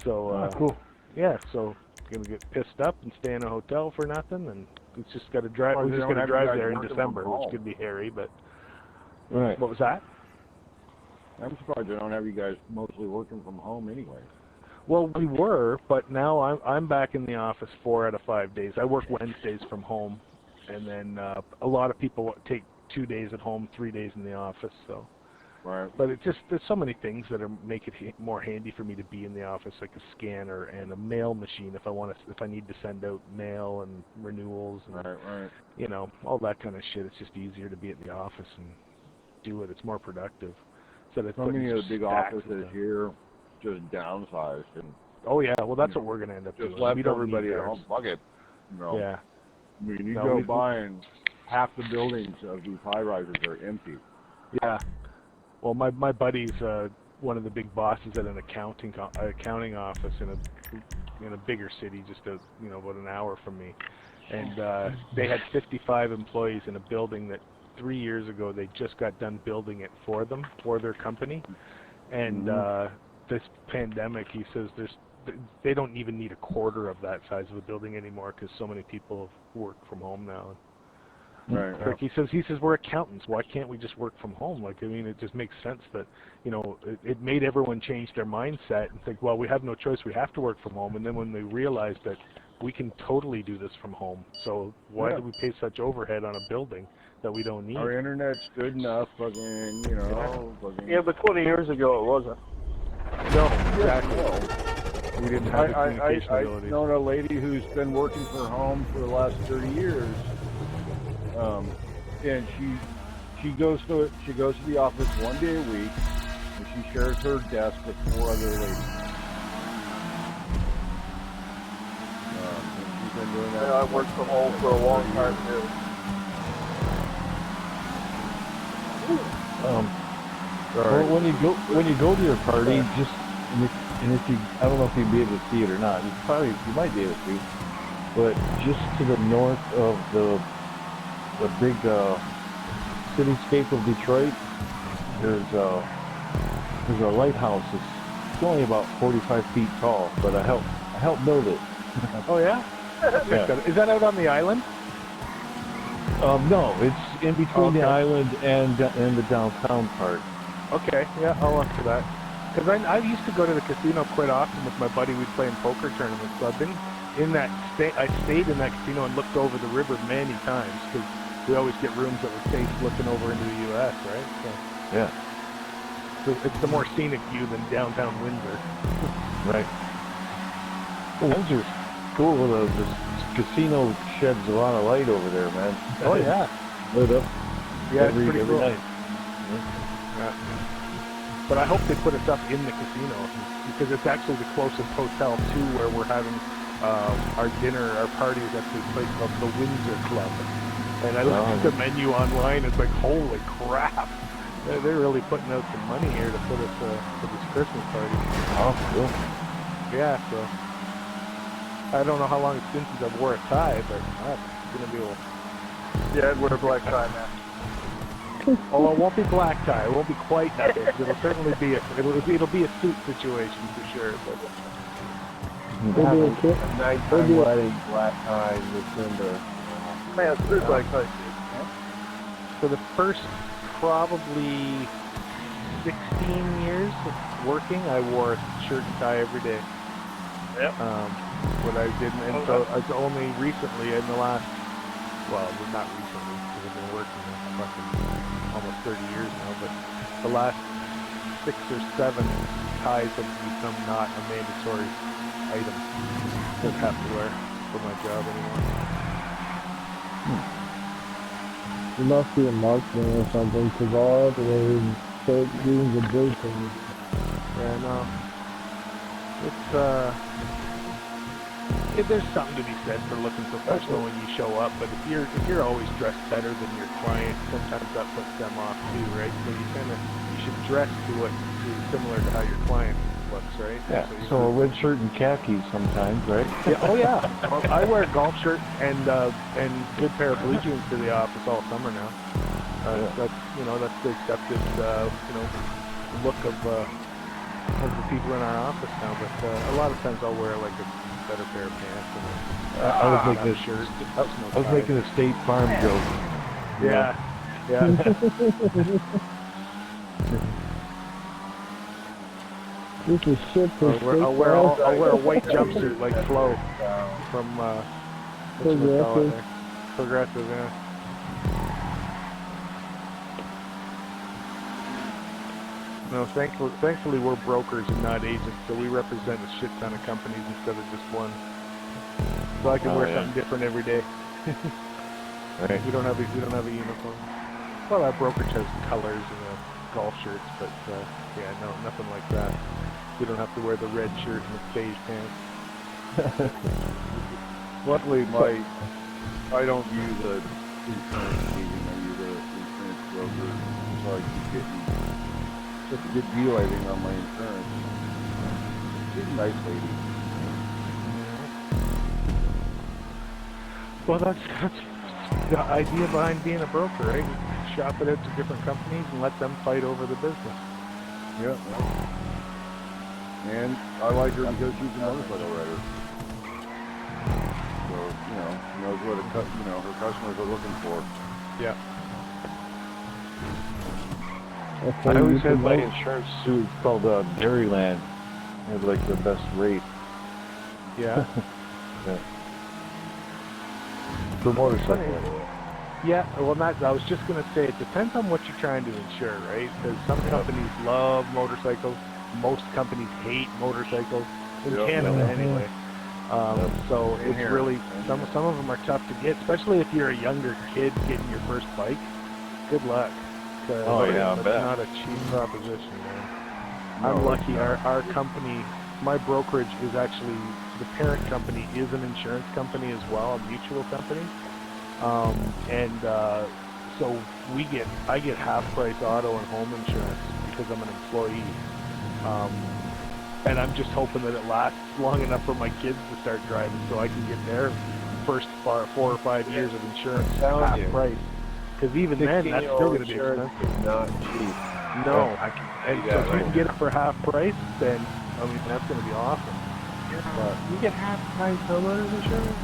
So cool. Yeah, so gonna get pissed up and stay in a hotel for nothing, and it's just got to drive. We're just gonna drive there in December, which could be hairy, but. Right. What was that? I'm surprised they don't have you guys mostly working from home anyway. Well, we were, but now I'm back in the office 4 out of 5 days. I work Wednesdays from home, and then a lot of people take 2 days at home, 3 days in the office. So, Right. but there's so many things that make it more handy for me to be in the office, like a scanner and a mail machine if I need to send out mail and renewals and Right. you know, all that kind of shit. It's just easier to be at the office and do it. It's more productive. So many of the big offices here just downsized and oh yeah, well that's what we're gonna end up just doing. left We don't everybody need at ours. home. Fuck it. No. Yeah. I mean, you No, go we- by and half the buildings of these high rises are empty. Yeah. Well, my buddy's one of the big bosses at an accounting office in a bigger city, just about an hour from me, and they had 55 employees in a building that 3 years ago they just got done building it for them, for their company, and this pandemic, he says they don't even need a quarter of that size of a building anymore because so many people work from home now. Right. Like he says we're accountants. Why can't we just work from home? Like, I mean, it just makes sense that, it made everyone change their mindset and think, well, we have no choice. We have to work from home. And then when they realize that we can totally do this from home, so why do we pay such overhead on a building that we don't need? Our internet's good enough, fucking, fucking... Yeah, but 20 years ago it wasn't. No, exactly. We didn't have the communication abilities. I've known a lady who's been working from home for the last 30 years. And she goes to the office 1 day a week, and she shares her desk with 4 other ladies. And she's been doing that. Yeah, I worked from home for a long time too. Well, when you go to your party, and if you, I don't know if you'd be able to see it or not. You might be able to, but just to the north of the big cityscape of Detroit, there's a lighthouse. It's only about 45 feet tall, but I helped build it. Oh yeah? Yeah. Is that out on the island? No, it's in between the island and the downtown part. Okay, yeah, I'll look for that. Because I used to go to the casino quite often with my buddy. We'd play in poker tournaments. So I've been in that I stayed in that casino and looked over the river many times because we always get rooms that were face looking over into the U.S., right? So, Yeah. so it's the more scenic view than downtown Windsor. Right. Well, Windsor's cool. The casino sheds a lot of light over there, man. Oh yeah, Lit up. yeah, every it's pretty cool. night. Yeah. But I hope they put us up in the casino because it's actually the closest hotel to where we're having our dinner, our parties at this place called the Windsor Club. And I looked at the menu online. It's like, holy crap! They're really putting out some money here to put us for this Christmas party. Oh, cool. Yeah, so I don't know how long it's been since I've wore a tie, but it's gonna be a. Yeah, I'd wear a black tie, man. Oh, it won't be black tie. It won't be quite that big. It'll certainly be it'll be a suit situation for sure. But A nighttime wedding, black tie, December. Man, it's black tie. for the first probably 16 years of working, I wore a shirt and tie every day. Yep. What I did, and so it's only recently in the last, well, not recently, because I've been working fucking almost 30 years now, but the last 6 or 7 ties have become not a mandatory item to have to wear. for my job anymore. You must be a marksman or something, because all the way start doing the big thing. Yeah, no. There's something to be said for looking professional when you show up, but if you're always dressed better than your client, sometimes that puts them off too, right? So you should dress to similar to how your client looks, right? Yeah. So a red shirt and khakis sometimes, right? Yeah. Oh yeah. Well, I wear a golf shirt and good pair of blue jeans to the office all summer now. That's the accepted look of the people in our office now. But a lot of times I'll wear like a better pair of pants and I was making a shirt. I was making a State Farm joke. Yeah. Yeah. This is shit for I'll wear a white jumpsuit like Flo from Progressive, yeah. No, thankfully we're brokers and not agents, so we represent a shit ton of companies instead of just one. So I can wear something different every day. Right. We don't have a uniform. Well, our brokerage has colors and golf shirts, but yeah, no, nothing like that. We don't have to wear the red shirt and the beige pants. Luckily, I don't use a insurance agent. I use an insurance broker, so I keep getting such a good deal, I think, on my insurance. She's a nice lady. Well, that's the idea behind being a broker, right? You shop it out to different companies and let them fight over the business. Yeah. And I like her because she's a motorcycle rider. So, she knows what her customers are looking for. Yeah. I always had my insurance suit called Dairyland. It had like the best rate. Yeah. Yeah. For motorcycle. Yeah, well, I was just going to say, it depends on what you're trying to insure, right? Because some companies love motorcycles. Most companies hate motorcycles. In Canada, anyway. So it's really, some of them are tough to get, especially if you're a younger kid getting your first bike. Good luck. That's not a cheap proposition, man. I'm lucky. Our company, my brokerage is actually, the parent company is an insurance company as well, a mutual company. So I get half price auto and home insurance because I'm an employee. And I'm just hoping that it lasts long enough for my kids to start driving so I can get their first 4 or 5 years of insurance half price. Because even then, that's still going to be expensive. Not cheap. No. And so if you can get it for half price, then, that's going to be awesome. But You get half price homeowners insurance?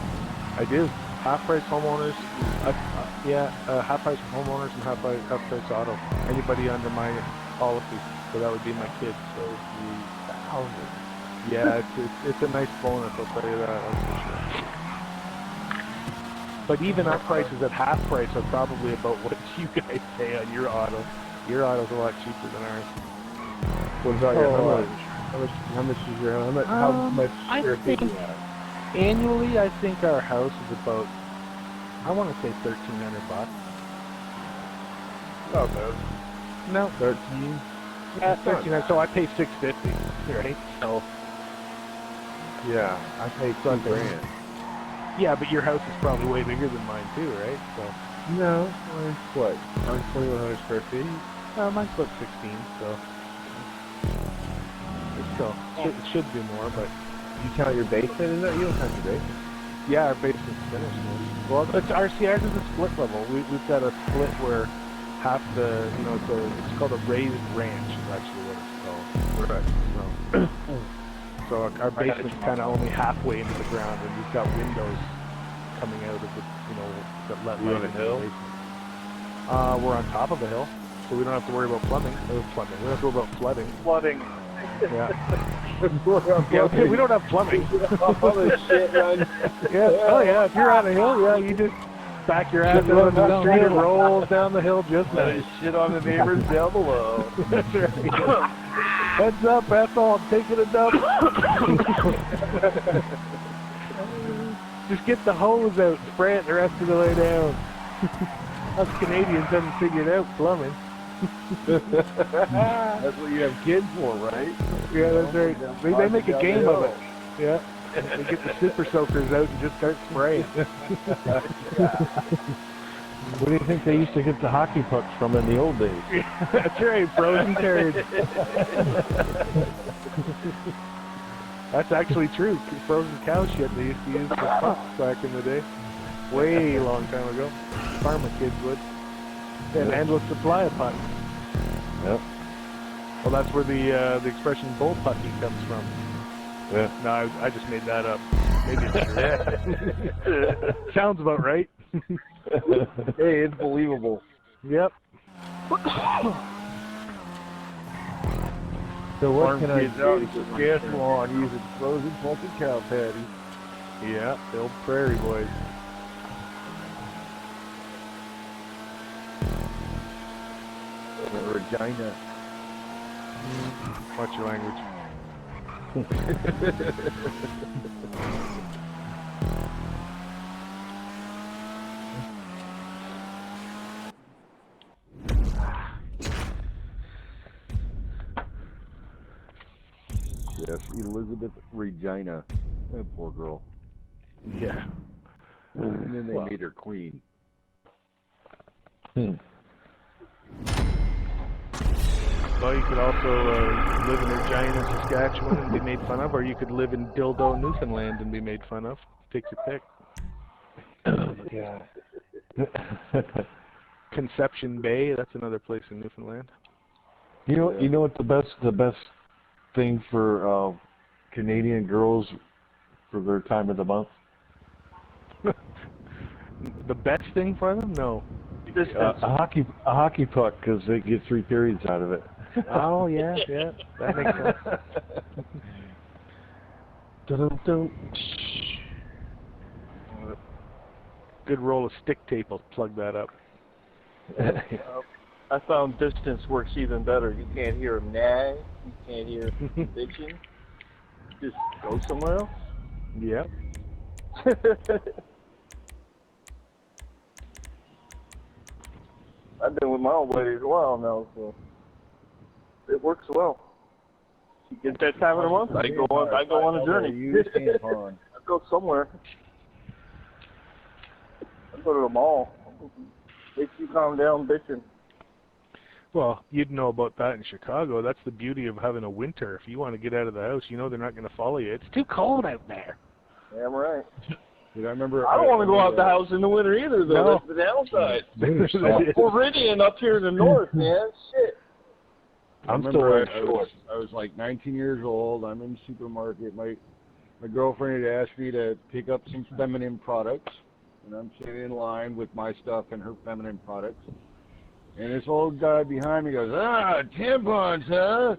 I do. Half price homeowners, half price homeowners and half price auto. Anybody under my policy, so that would be my kids. So yeah, it's a nice bonus. I'll tell you that. That's for sure. But even our prices at half price are probably about what you guys pay on your auto. Your auto's a lot cheaper than ours. What about your homeowners? How much is your home? How much I think annually, I think our house is about, I want to say $1,300. Not bad. No, 13. Yeah, 13. So I pay $650, right? So Yeah, I pay $2,000. yeah, but your house is probably way bigger than mine too, right? So No, what? Mine's 2,100 square feet. mine's about 16. So it's still it should be more, but You count your basement in that? You don't count your basement. yeah, our basement's finished. Well, ours is a split level. We've got a split where half the, it's called a raised ranch is actually what it's called. Right. So our basement's kind of only halfway into the ground, and we've got windows coming out of the, that let light into the basement. We're on top of a hill, so we don't have to worry about plumbing. We don't have to worry about flooding. Flooding. Yeah. We don't have plumbing. All this shit, man. Yeah. Oh yeah. If you're on a hill, yeah, you just back your ass out on the street and roll down the hill just nice. Shit on the neighbors down below. That's right. Heads up, Ethel, I'm taking a dump. Just get the hose out, spray it the rest of the way down. Us Canadians haven't figured out plumbing. That's what you have kids for, right? Yeah, that's right. They make a game of it. Yeah. They get the super soakers out and just start spraying. Where do you think they used to get the hockey pucks from in the old days? That's right, frozen turds. That's actually true. Frozen cow shit they used to use for pucks back in the day. Way long time ago. Pharma kids would. They had an endless supply of pucks. Yep. Well, that's where the expression bullpucky comes from. Yeah. No, I just made that up. Maybe it's true. Sounds about right. Hey, it's believable. Yep. So what Farm can I kids do? out in Saskatchewan using frozen fucking cow patties. Yeah, the old prairie boys. Regina. Watch your language. Yes, Elizabeth Regina. That poor girl. Yeah. And then they made her queen. Well, you could also live in Regina, Saskatchewan and be made fun of, or you could live in Dildo, Newfoundland and be made fun of. Take your pick. Yeah. Conception Bay, that's another place in Newfoundland. You know what the best thing for Canadian girls for their time of the month? The best thing for them? No. A hockey puck, because they get 3 periods out of it. Oh, yeah, that makes sense. Dun-dun-dun. Good roll of stick tape will plug that up. I found distance works even better. You can't hear him nag. You can't hear him bitching. Just go somewhere else. Yep. I've been with my old lady a while now, so it works well. She gets that time of the month, I go on a journey. I go somewhere. I go to the mall. Makes you calm down bitching. Well, you'd know about that in Chicago. That's the beauty of having a winter. If you want to get out of the house, you know they're not going to follow you. It's too cold out there. Damn right. Dude, I remember. I don't want to go out the house in the winter either, though. No. That's the downside. Floridian up here in the north, man. Shit. I'm I still remember short. I was like 19 years old. I'm in the supermarket. My girlfriend had asked me to pick up some feminine products, and I'm sitting in line with my stuff and her feminine products. And this old guy behind me goes, tampons, huh?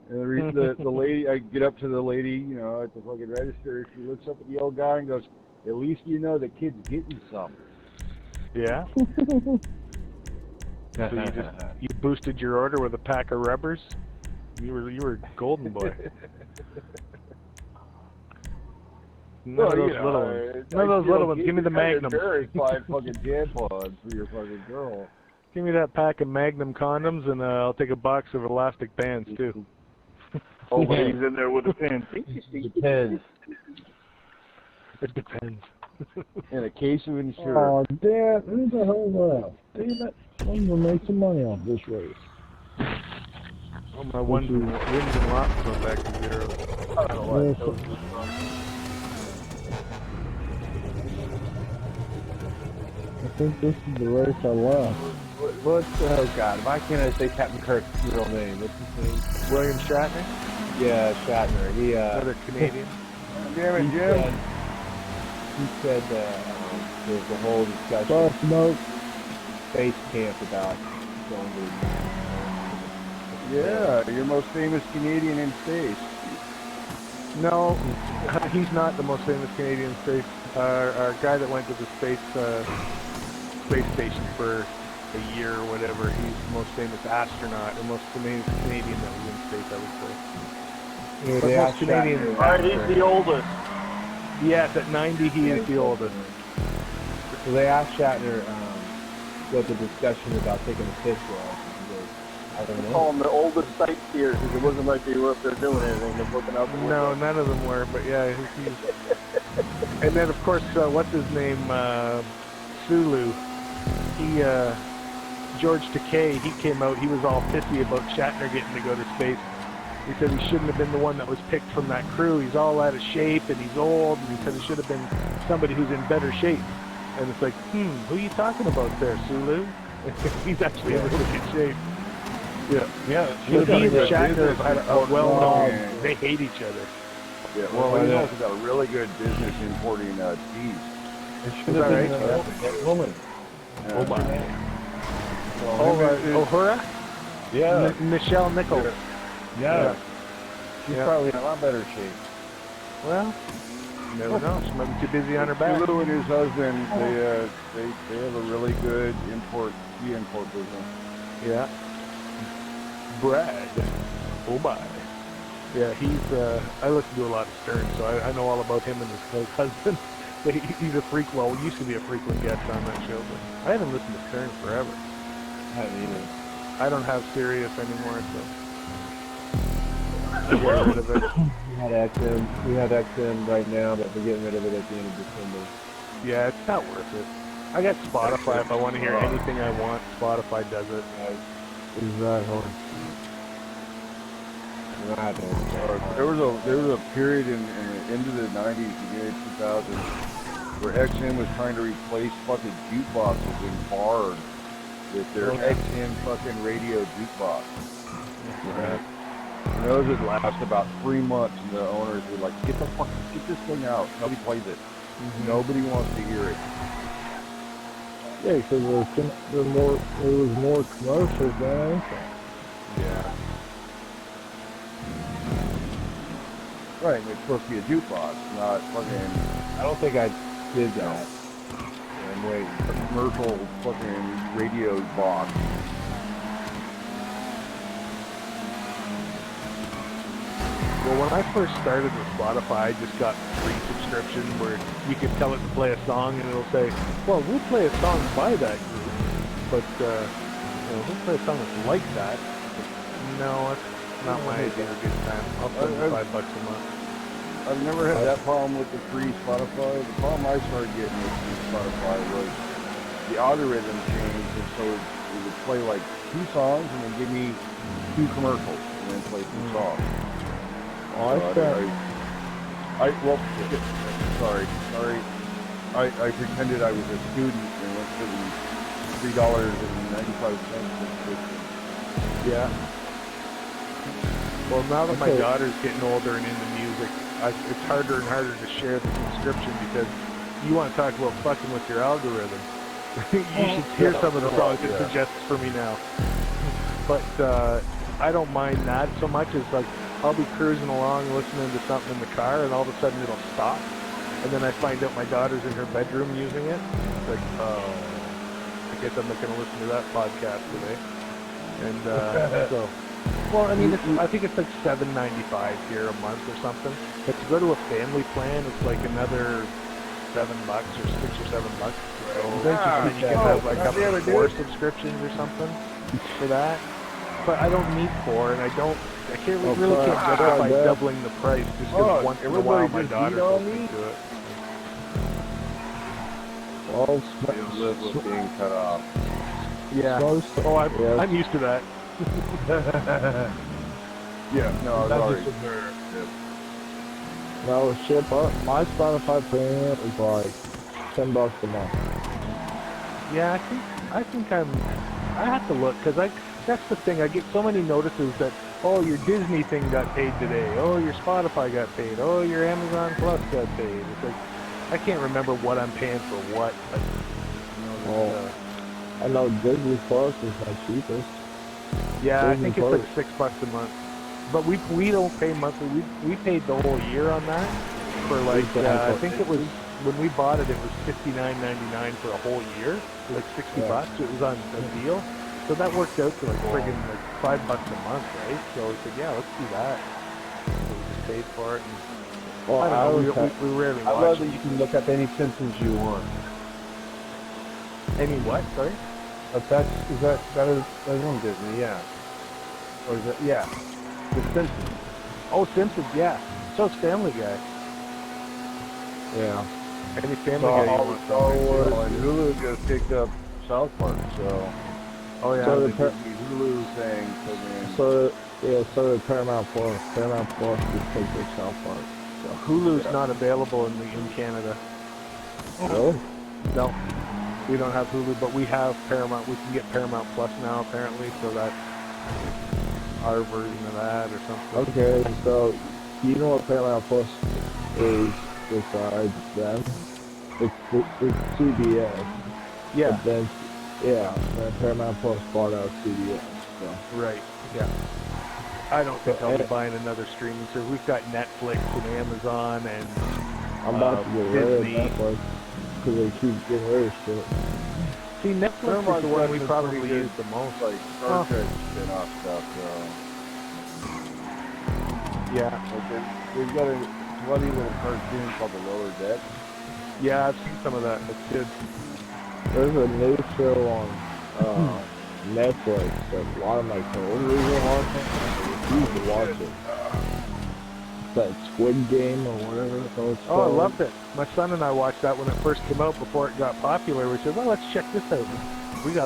And the lady, I get up to the lady, you know, at the fucking register. She looks up at the old guy and goes, "At least you know the kid's getting some." Yeah. So you boosted your order with a pack of rubbers. You were golden boy. None of those little ones. None of those little ones. Give me the Magnum. Very fine fucking tampons for your fucking girl. Give me that pack of Magnum condoms, and I'll take a box of elastic bands too. Old lady's in there with a pen. Depends. It depends. And a case of insurance. Oh, Dad, who the hell left? Damn it. I'm gonna make some money off this race. Oh, my wins and losses went back to 0. I don't know why I chose this one. I think this is the race I lost. Oh God, why can't I say Captain Kirk's real name? What's his name? William Shatner, Yeah, Shatner. He another Canadian. Damn it, Jim. he said there's a whole discussion Bus smoke. space camp about going to. Yeah, your most famous Canadian in space. No, he's not the most famous Canadian in space. Our guy that went to the space station for a year or whatever, he's the most famous astronaut, the most famous Canadian that was in space, I would say. Yeah, But most Canadians, All right, he's the oldest. Yes, at 90 he is the oldest. So they asked Shatner what the discussion about taking a piss was. He goes, I don't Call know. them the oldest sightseers because it wasn't like they were up there doing anything. They're looking out the No, window. none of them were, but yeah, he's... And then, of course, what's his name? Sulu. He, George Takei, he came out, he was all pissy about Shatner getting to go to space. He said he shouldn't have been the one that was picked from that crew. He's all out of shape and he's old, and he said it should have been somebody who's in better shape. And it's like, who are you talking about there, Sulu? He's actually in really good shape. Yeah. He and Shatner Business had a well-known, importing- they hate each other. Yeah, well, he's also got a really good business importing teas. It should Is that have been right? that woman. Oh my. Well, Uhura? Yeah. Michelle Nichols. Yeah. She's Yeah. probably in a lot better shape. Well, you never know. She might be too busy on her back. Lulu and his husband, they have a really good tea import business. Yeah. Brad. Oh my. Yeah, he's, I listen to a lot of Stern, so I know all about him and his husband. He's a freak, well, he used to be a frequent guest on that show, but I haven't listened to Stern forever. I haven't either. I don't have Sirius anymore, so I get rid of it. We had XM right now, but we're getting rid of it at the end of December. Yeah, it's not worth it. I got Spotify if I want to hear anything I want. Spotify does it. Exactly. There was a period in the end of the 90s, beginning of 2000, where XM was trying to replace fucking jukeboxes in bars with their XM fucking radio jukebox. And those would last about 3 months, and the owners were like, get this thing out. Nobody plays it. Nobody wants to hear it. Yeah, because it was more commercials than anything. Yeah. Right, and it's supposed to be a jukebox, not fucking I don't think I did that. and wait, a commercial fucking radio box. Well, when I first started with Spotify, I just got a free subscription where you could tell it to play a song, and it'll say, well, we'll play a song by that group, but we'll play a song that's like that. But, no, that's not my idea of a good time. I'll spend $5 a month. I've never had that problem with the free Spotify. The problem I started getting with free Spotify was the algorithm changed, and so it would play like 2 songs and then give me 2 commercials and then play 2 songs. Oh, I pretended I was a student and went for the $3.95 subscription. Yeah. Well, now that my daughter's getting older and into music, it's harder and harder to share the subscription because you want to talk about fucking with your algorithm. You should hear some of the songs it suggests for me now. But I don't mind that so much as like I'll be cruising along listening to something in the car and all of a sudden it'll stop. And then I find out my daughter's in her bedroom using it. It's like, oh, I guess I'm not going to listen to that podcast today. And so... Well, I mean, I think it's like $7.95 here a month or something. But to go to a family plan, it's like another $7 or $6 or $7. So then you can have like up to 4 subscriptions or something for that. But I don't need 4, and I can't really can't justify doubling the price just because once in a while my daughter goes into it. Well, They live with being cut off. Yeah. Oh, I'm used to that. Yeah, no, sorry. no shit, but my Spotify premium is like $10 a month. Yeah, I think I have to look because that's the thing. I get so many notices that, oh, your Disney thing got paid today. Oh, your Spotify got paid. Oh, your Amazon Plus got paid. It's like I can't remember what I'm paying for what. But, I know Disney Plus is my cheapest. yeah, I Disney think it's Plus. like $6 a month. But we don't pay monthly. We paid the whole year on that for like I think it was when we bought it was $59.99 for a whole year, for like $60. It was on a deal. So that worked out to like friggin' like $5 a month, right? So we said, yeah, let's do that. So we just paid for it. And Well, I don't know. was We rarely I watch love that you can look up any Simpsons you want. any what? Sorry. But that is on Disney, yeah. Or is it? Yeah, The Simpsons. Oh, Simpsons. Yeah. So it's Family Guy. yeah. Any Family Guy you want? And Hulu just picked up South Park, so Oh yeah. So the the Hulu thing. so the Paramount Plus just takes their South Park. Hulu's not available in Canada. Really? No, we don't have Hulu, but we have Paramount. We can get Paramount Plus now, apparently, so that's our version of that or something. Okay, so you know what Paramount Plus is besides them? It's CBS. Yeah, But then, then Paramount Plus bought out CBS. So. right. Yeah. I don't think I'll be buying another streaming service. We've got Netflix and Amazon and I'm about to get rid of Disney. Netflix because they keep getting rid of shit. See, Netflix is the one we probably use the most. Like Star Trek spin-off stuff. Yeah. Like they've got a bloody little cartoon called The Lower Deck. Yeah, I've seen some of that. It's good. There's a new show on Netflix that a lot of my coworkers are watching. I refuse to watch it. It's that Squid Game or whatever it's called. Oh, I loved it. My son and I watched that when it first came out before it got popular. We said, well, let's check this out.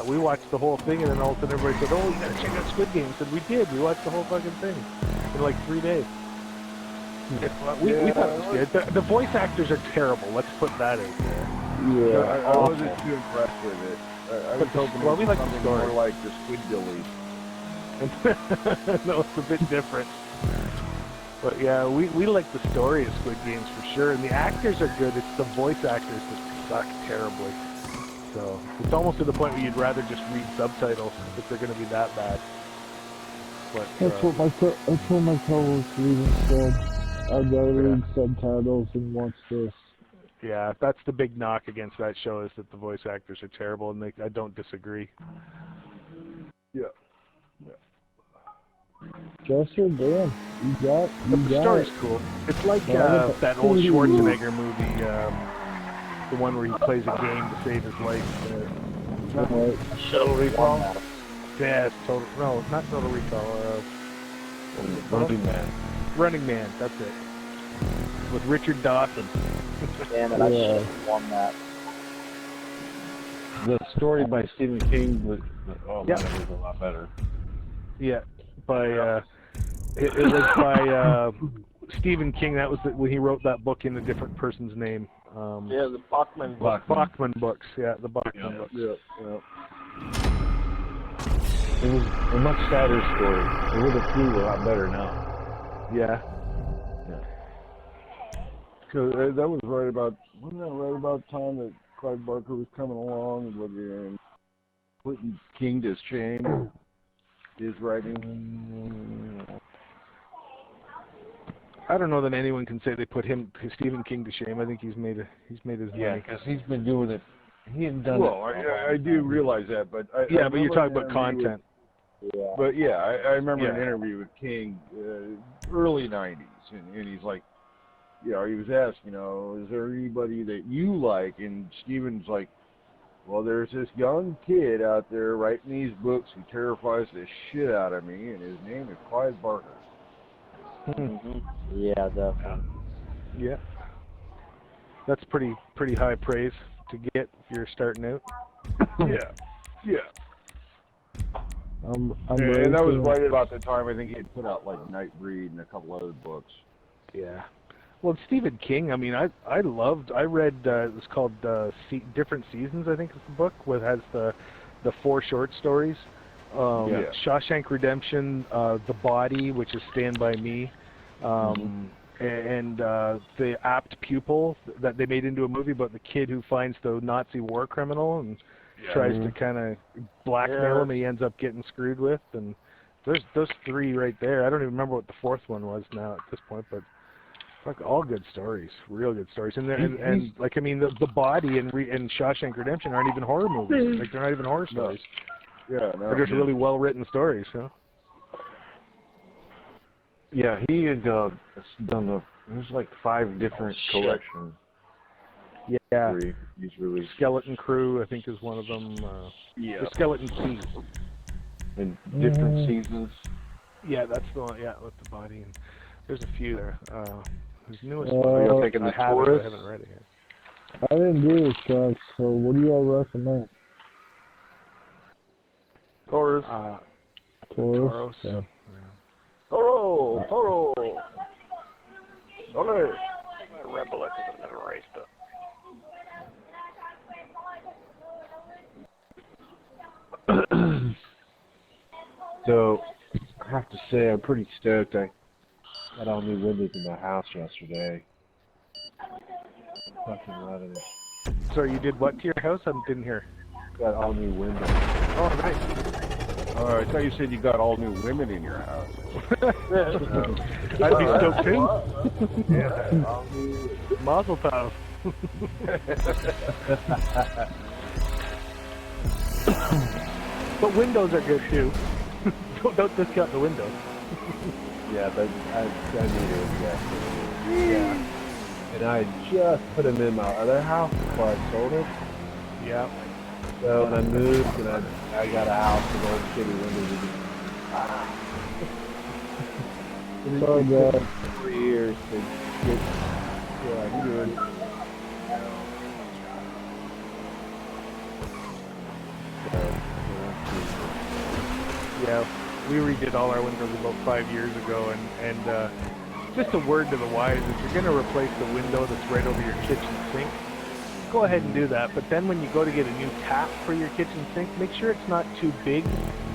We watched the whole thing, and then all of a sudden everybody said, oh, you gotta check out Squid Game. I said, we did. We watched the whole fucking thing in like 3 days. We thought it was good. The voice actors are terrible. Let's put that out there. Yeah, I wasn't too impressed with it. I was hoping well, we like the something story. more like the Squidbillies. No, it's a bit different. But yeah, we like the story of Squid Games for sure, and the actors are good. It's the voice actors that suck terribly. So it's almost to the point where you'd rather just read subtitles if they're going to be that bad. But that's what my coworkers even said. I'd rather read subtitles and watch this. yeah, that's the big knock against that show is that the voice actors are terrible, and I don't disagree. Yeah. Chester, damn, The story's cool. It's like that old Schwarzenegger movie, the one where he plays a game to save his life. Total Recall. Yeah, it's total. No, not Total Recall. Running Man. Running Man. That's it. With Richard Dawson. Damn it, I should have won that. The story by Stephen King was Yeah. It was a lot better. Yeah, by it was by Stephen King. That was when he wrote that book in a different person's name. Yeah, the Bachman book. Bachman books. Yeah, the Bachman books. Yeah. It was a much sadder story. It would have flew a lot better now. Yeah. So that was right about, wasn't that right about the time that Clive Barker was coming along and putting King to shame? His writing. I don't know that anyone can say they put Stephen King to shame. I think he's made his money. Because he's been doing it. He hadn't done Well, it. I do realize that, but But you're talking about content. But yeah, I remember an interview with King, early '90s, and he's like, he was asked, is there anybody that you like? And Stephen's like, well, there's this young kid out there writing these books who terrifies the shit out of me, and his name is Clive Barker. Yeah, definitely. Yeah. That's pretty high praise to get if you're starting out. Yeah. I'm And that was right about the time I think he had put out like Nightbreed and a couple other books. Yeah. Well, Stephen King, I mean, I read, it was called Different Seasons, I think is the book, where it has the 4 short stories. Shawshank Redemption, The Body, which is Stand By Me, and The Apt Pupil that they made into a movie about the kid who finds the Nazi war criminal and tries to kind of blackmail him, and he ends up getting screwed with. And there's those 3 right there. I don't even remember what the 4th one was now at this point, but like all good stories, real good stories. And and like I mean, the Body and Shawshank Redemption aren't even horror movies. Like they're not even horror stories. Yeah, They're just really well written stories. Yeah, he had done the There's like 5 different collections. Yeah. He's released. Skeleton Crew, I think, is one of them. Yeah. The Skeleton Sea. In different seasons. Yeah, that's the one. Yeah, with the body. And there's a few there. His newest You're one. taking the I have it, Taurus? I haven't read it yet. I didn't do this truck, so what do y'all recommend? Taurus. Taurus? Yeah. Toro! Toro! Ole! Rebel, because I've never raced it. So, I have to say, I'm pretty stoked. I got all new windows in my house yesterday. Fucking loving it. Sorry, you did what to your house? I didn't hear. Got all new windows. Oh, nice. I thought you said you got all new women in your house. I'd be stoked too. Yeah. Mazel tov. But windows are good too. Don't discount the windows. Yeah, but I need it, yeah. And I just put them in my other house before I sold it. Yeah. So when I moved and I got a house with old shitty windows again. It Sorry, took Dad. 3 years to get good. Yeah, we redid all our windows about 5 years ago, and just a word to the wise, if you're going to replace the window that's right over your kitchen sink, go ahead and do that, but then when you go to get a new tap for your kitchen sink, make sure it's not too big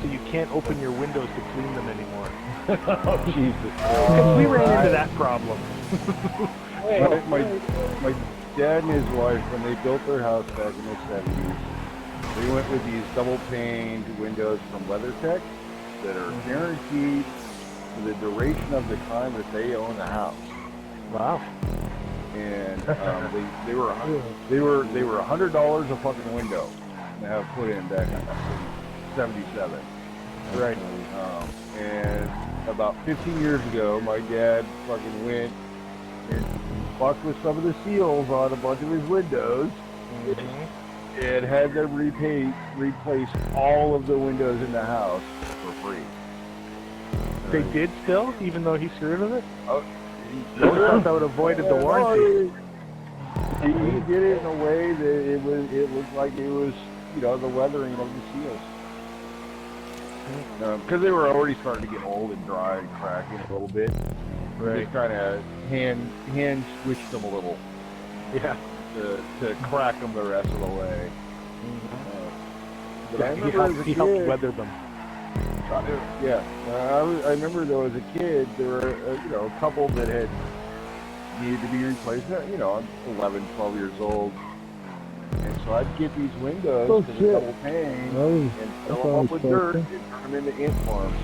so you can't open your windows to clean them anymore. Oh, Jesus. Because we ran into that problem. My dad and his wife, when they built their house back in the 70s, they went with these double-paned windows from WeatherTech that are guaranteed for the duration of the time that they own the house. Wow. And they were $100 a fucking window to have put in back in 77. Right. And about 15 years ago, my dad fucking went and fucked with some of the seals on a bunch of his windows. And had them replace all of the windows in the house for free. They did still, even though he screwed with it? Oh, I thought that would have avoided the warranty. He did it in a way that it looked like it was, the weathering of the seals. Because they were already starting to get old and dry and cracking a little bit. Right. Just kind of hand squished them a little. Yeah. To crack them the rest of the way. But I He remember as a helped kid, weather them. yeah, I remember though as a kid there were a couple that had needed to be replaced. I'm 11, 12 years old, and so I'd get these windows to the double pane and fill them up with dirt and turn them into ant farms.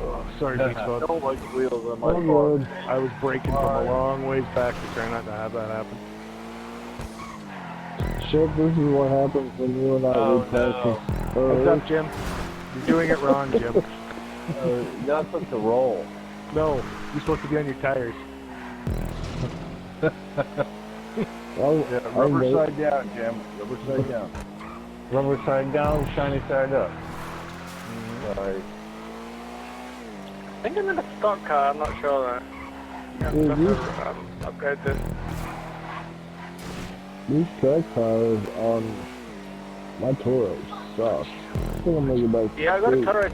Oh, sorry, Beach I Bud. don't like the wheels on my Oh, car. Lord. I was braking from a long ways back to try not to have that happen. Shit, this is what happens when you and I replace What's up, Jim? You're doing it wrong, Jim. You're not supposed to roll. No, you're supposed to be on your tires. Rubber side down, Jim. Rubber side down. Rubber side down, shiny side up. Sorry. I think I'm in a stock car, I'm not sure though. Upgrade this. These track tires on my Toro suck. I think I'm gonna get back to Yeah, I got a street. Toro,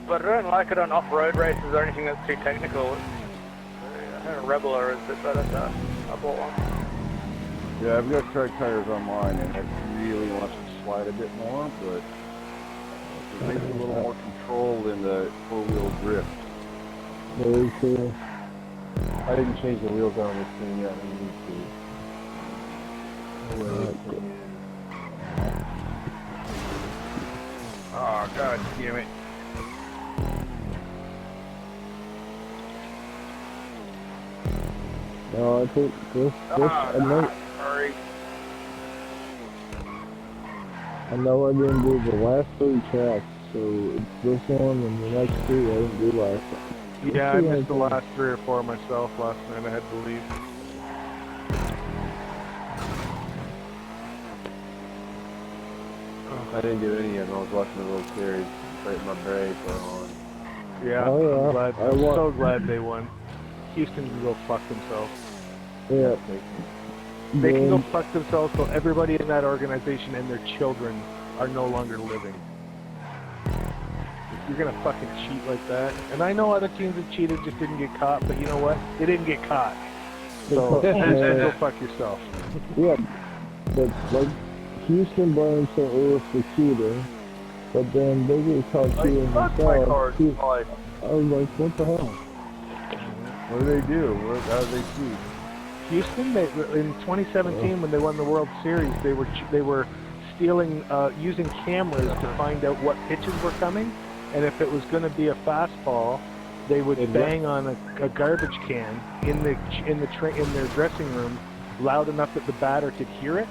but I don't like it on off-road races or anything that's too technical. I think a Rebel is a bit better, so I bought one. Yeah, I've got track tires on mine, and it really wants to slide a bit more, but it makes it a little more controlled in the four-wheel drift. Very true. I didn't change the wheels on this thing yet. I need to. Oh, God damn it. No, I think this Sorry. I know I didn't do the last 3 tracks, so it's this one and the next 2 I didn't do last time. Yeah, I missed the last 3 or 4 myself last night. I had to leave. I didn't do any of them. I was watching the World Series. Right, my Braves were on. Yeah, Oh, yeah. I'm glad. I I'm wa- so glad they won. Houston can go fuck themselves. Yeah. They can go Then- fuck themselves so everybody in that organization and their children are no longer living. If you're gonna fucking cheat like that, and I know other teams have cheated, just didn't get caught, but you know what? They didn't get caught. So go fuck yourself. Yeah, but like Houston blames St. Louis for cheating, but then they get caught cheating Fuck my themselves. cards. Like, I was like, what the hell? What do they do? How do they cheat? Houston, in 2017 when they won the World Series, they were stealing, using cameras to find out what pitches were coming, and if it was going to be a fastball, they would bang on a garbage can in their dressing room, loud enough that the batter could hear it,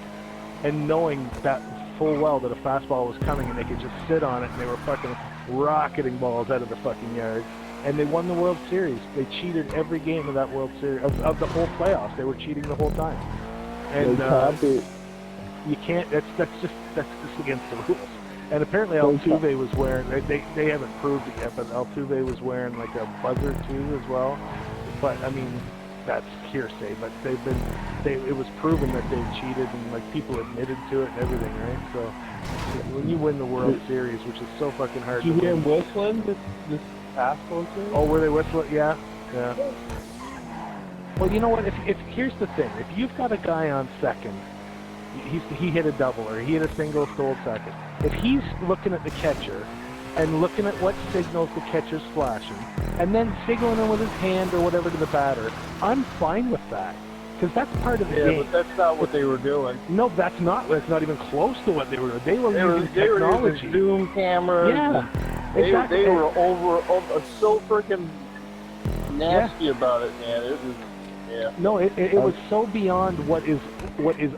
and knowing that full well that a fastball was coming, and they could just sit on it, and they were fucking rocketing balls out of the fucking yard. And they won the World Series. They cheated every game of that World Series, of the whole playoffs. They were cheating the whole time. And you can't. That's just against the rules. And apparently Altuve was wearing. They haven't proved it yet, but Altuve was wearing like a buzzer too as well. But I mean, that's hearsay. But it was proven that they cheated, and like people admitted to it and everything, right? So when you win the World Series, which is so fucking hard Did to you hear win. him whistling this past World Series? Oh, were they whistling? Yeah. Well, you know what? If here's the thing: if you've got a guy on second, he hit a double or he hit a single, stole second. If he's looking at the catcher and looking at what signals the catcher's flashing, and then signaling him with his hand or whatever to the batter, I'm fine with that because that's part of the game. but that's not what they were doing. No, that's not. That's not even close to what they were doing. They were using They were technology. using Zoom cameras. Yeah. They Exactly. were over so freaking nasty about it, man. It was, yeah. No, it was so beyond what is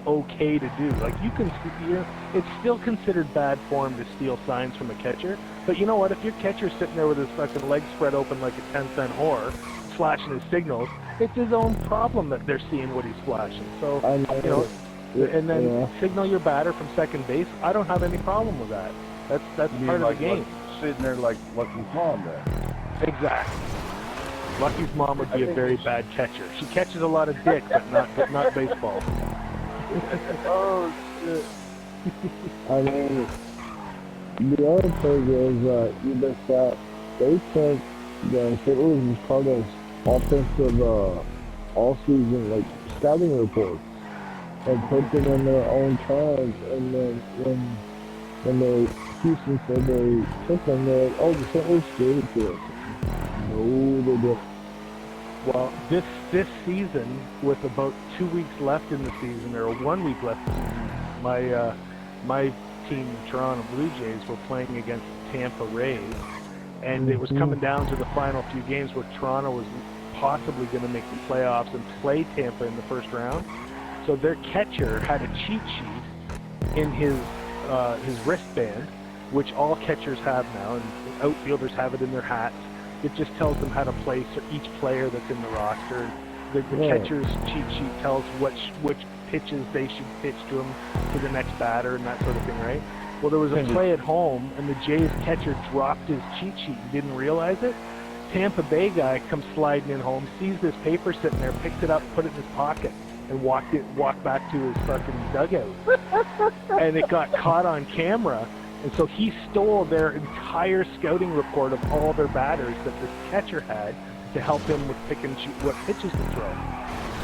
okay to do. Like it's still considered bad form to steal signs from a catcher. But you know what? If your catcher's sitting there with his fucking legs spread open like a 10-cent whore, flashing his signals, it's his own problem that they're seeing what he's flashing. So and then signal your batter from second base. I don't have any problem with that. That's You part mean of the game. Sitting there like Lucky's mom there. Exactly. Lucky's mom would be a very bad catcher. She catches a lot of dick, but not baseball. Oh shit. I mean, the other thing is, you missed out. They sent the St. Louis Cardinals offensive all-season like scouting reports and put them in their own terms. And then when they Houston said they took them, they're like, oh, the St. Louis gave it to us. No, they didn't. Well, this season, with about 2 weeks left in the season, or 1 week left in the season, my team, the Toronto Blue Jays, were playing against the Tampa Rays, and it was coming down to the final few games where Toronto was possibly going to make the playoffs and play Tampa in the first round. So their catcher had a cheat sheet in his wristband, which all catchers have now, and outfielders have it in their hats. It just tells them how to place each player that's in the roster. The catcher's cheat sheet tells which pitches they should pitch to him to the next batter and that sort of thing, right? Well, there was a play at home, and the Jays catcher dropped his cheat sheet and didn't realize it. Tampa Bay guy comes sliding in home, sees this paper sitting there, picks it up, put it in his pocket, and walked back to his fucking dugout. And it got caught on camera. And so he stole their entire scouting report of all their batters that this catcher had to help him with pick and choose what pitches to throw.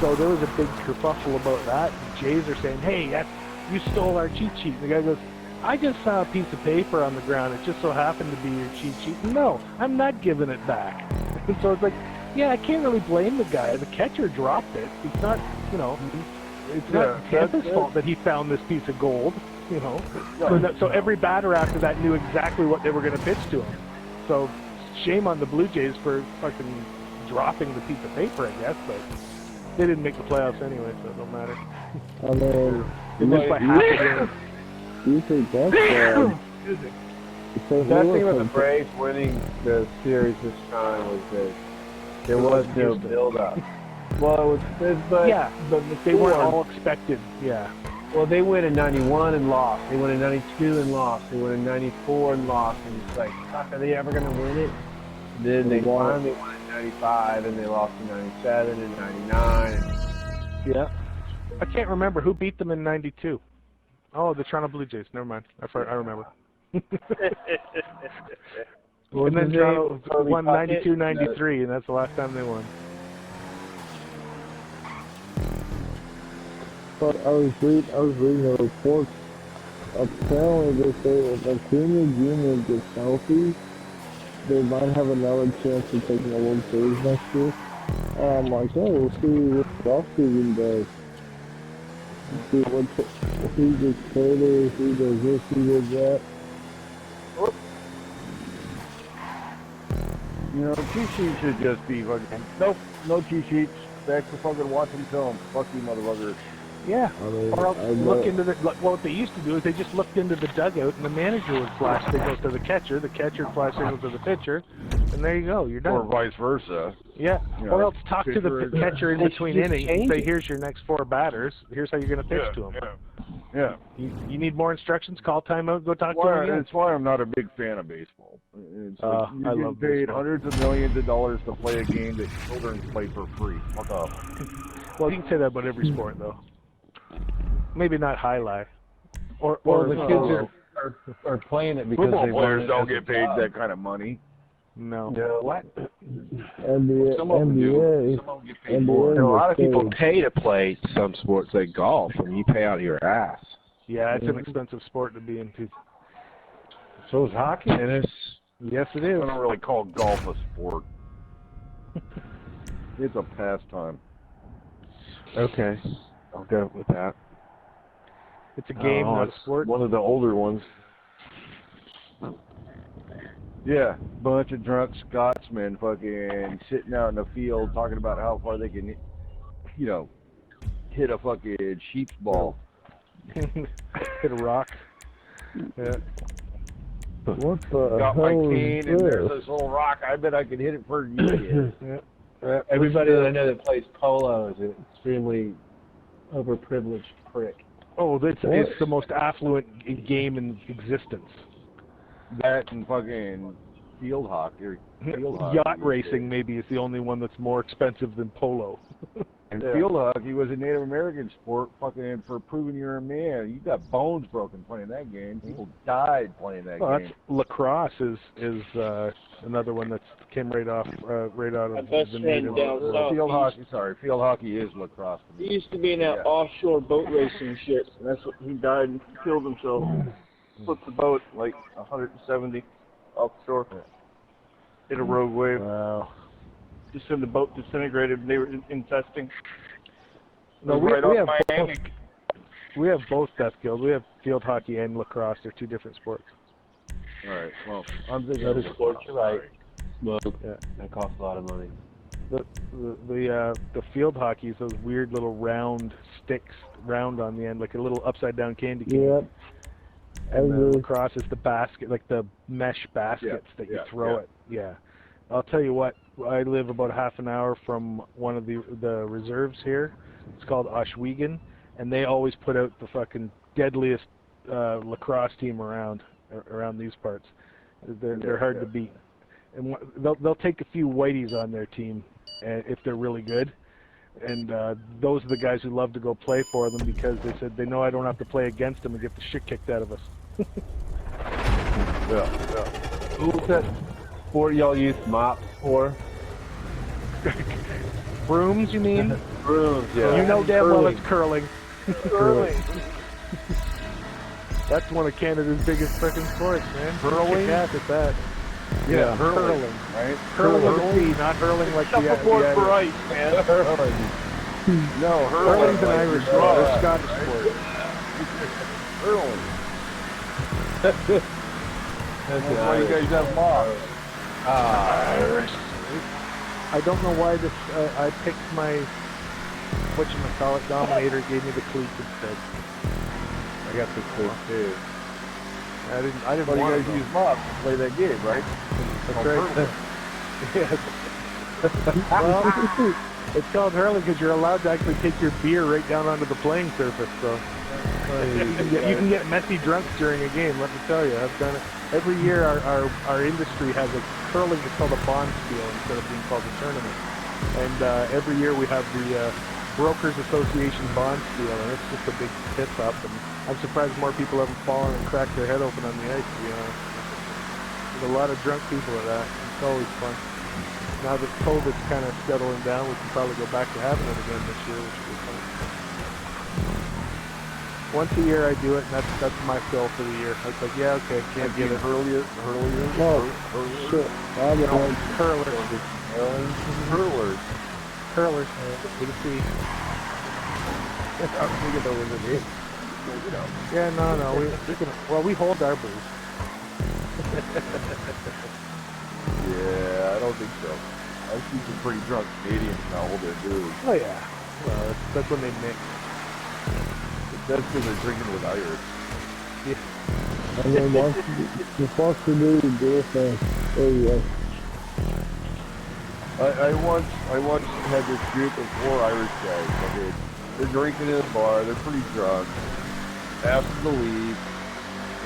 So there was a big kerfuffle about that. The Jays are saying, hey, you stole our cheat sheet. And the guy goes, I just saw a piece of paper on the ground. It just so happened to be your cheat sheet. No, I'm not giving it back. And so it's like, yeah, I can't really blame the guy. The catcher dropped it. It's not, it's not Tampa's fault that he found this piece of gold. So every batter after that knew exactly what they were going to pitch to him. So shame on the Blue Jays for fucking dropping the piece of paper, I guess, but they didn't make the playoffs anyway, so it don't matter. I mean, They missed by half a game. you think that's The best thing about the Braves winning the series this time was that There was no build up. Well, but Yeah, but they weren't before- all expected. Yeah. Well, they went in '91 and lost. They went in '92 and lost. They went in '94 and lost. And it's like, fuck, are they ever gonna win it? And then they finally won in '95, and they lost in '97 and '99. Yeah. I can't remember who beat them in '92. Oh, the Toronto Blue Jays. Never mind. I remember. And then Toronto won 92-93, and that's the last time they won. But I was reading a report. Apparently, they say if Acuna Jr. gets healthy, they might have another chance of taking a World Series next year. I'm like, oh, we'll see what the offseason does. See what who gets traded, who does this, who does that. You know, cheat sheets should just be fucking, nope, no cheat sheets. Back to fucking watching film. Fuck you, motherfucker. Yeah. I mean, Or else I look know- into the. Well, what they used to do is they just looked into the dugout, and the manager would flash signals to the catcher would flash signals to the pitcher, and there you go. You're done. Or vice versa. Yeah. You Or know, else talk to the pitcher- catcher in They between should just innings and change say, it. "Here's your next 4 batters. Here's how you're going to pitch to them." Yeah. You need more instructions? Call timeout. Go talk to Why, them again. it's why I'm not a big fan of baseball. It's like I you're getting love paid baseball. hundreds of millions of dollars to play a game that children play for free. Fuck off. Well, you can say that about every sport, though. Maybe not highlight. Or the kids are playing it because Football they players want it don't as a get paid job. that kind of money. no. What? NBA, Some of them do. Some of them get paid more. NBA, A lot of people gets pay to play some sports like golf, and you pay out of your ass. Yeah, it's an expensive sport to be into. So is hockey. Tennis. Yes, it I is. don't really call golf a sport. It's a pastime. Okay, I'll go with that. It's a game, not a sport. One of the older ones. Yeah, bunch of drunk Scotsmen fucking sitting out in the field talking about how far they can, you know, hit a fucking sheep's ball. Hit a rock. Yeah. What the Got my hell cane is and there's this? this little rock. I bet I could hit it for you. Everybody that I know that plays polo is an extremely overprivileged prick. Oh, it's the most affluent game in existence. That and fucking field hockey. Yacht racing maybe is the only one that's more expensive than polo. And field hockey was a Native American sport, fucking for proving you're a man. You got bones broken playing that game. People died playing that Well, game. that's lacrosse is another one that came right out of My best the friend native. down south. Field hockey, field hockey is lacrosse. He used to be in that offshore boat racing shit. And that's what he died and killed himself. Flipped the boat like 170 offshore. Hit a rogue wave. Wow. Just said the boat disintegrated. They were infesting. No, right we off have Miami. we have both death guilds. We have field hockey and lacrosse. They're two different sports. All right. Well, I'm thinking Other sports, you're right. Well, Yeah. that costs a lot of money. The field hockey is those weird little round sticks, round on the end, like a little upside down candy cane. Yep. And the Agree. lacrosse is the basket, like the mesh baskets that you throw it. Yeah. I'll tell you what, I live about half an hour from one of the reserves here. It's called Oswego, and they always put out the fucking deadliest lacrosse team around these parts. They're hard to beat. And they'll take a few whiteys on their team if they're really good. And those are the guys who love to go play for them because they said they know I don't have to play against them and get the shit kicked out of us. Who was that sport y'all used mops for? Brooms, you mean? Brooms, yeah. You know damn well Curling. it's curling. Curling. That's one of Canada's biggest freaking sports, man. Hurling? Yeah, at that. yeah, hurling, Hurling. right? Hurling with a T, not hurling like the Shuffleboard for ice, man. No, Hurling's an like Irish you sport, draw. or Scottish sport. Hurling. That's That's why you guys have mobs. Irish. I don't know why this. I picked my whatchamacallit Dominator. Gave me the cleats instead. I got the cleats too. I didn't But you want guys them. use mobs to play that game, right? That's right. Yes. Well, it's called hurling because you're allowed to actually take your beer right down onto the playing surface. So you can get messy drunk during a game. Let me tell you, I've done it every year. Our industry has a hurling is called a bond spiel instead of being called a tournament. And every year we have the Brokers Association bond spiel, and it's just a big piss up. And I'm surprised more people haven't fallen and cracked their head open on the ice. To be honest, there's a lot of drunk people at that. It's always fun. Now that COVID's kind of settling down, we can probably go back to having it again this year, which will be fun. Once a year I do it, and that's my fill for the year. I was like, yeah, okay, can't get it. Hurlier. No, shit. I'm No, going hurlers. Hurlers. Hurlers. With a C. I'm thinking that was a name. Yeah, no. We hold our booze. Yeah, I don't think so. I see some pretty drunk Canadians now hold their dude. Oh yeah. Well, that's when they mix. That's because they're drinking with Irish. And then once the fuck to do this thing. There you go. I once had this group of 4 Irish guys. Okay, they're drinking in a bar. They're pretty drunk. Asked them to leave,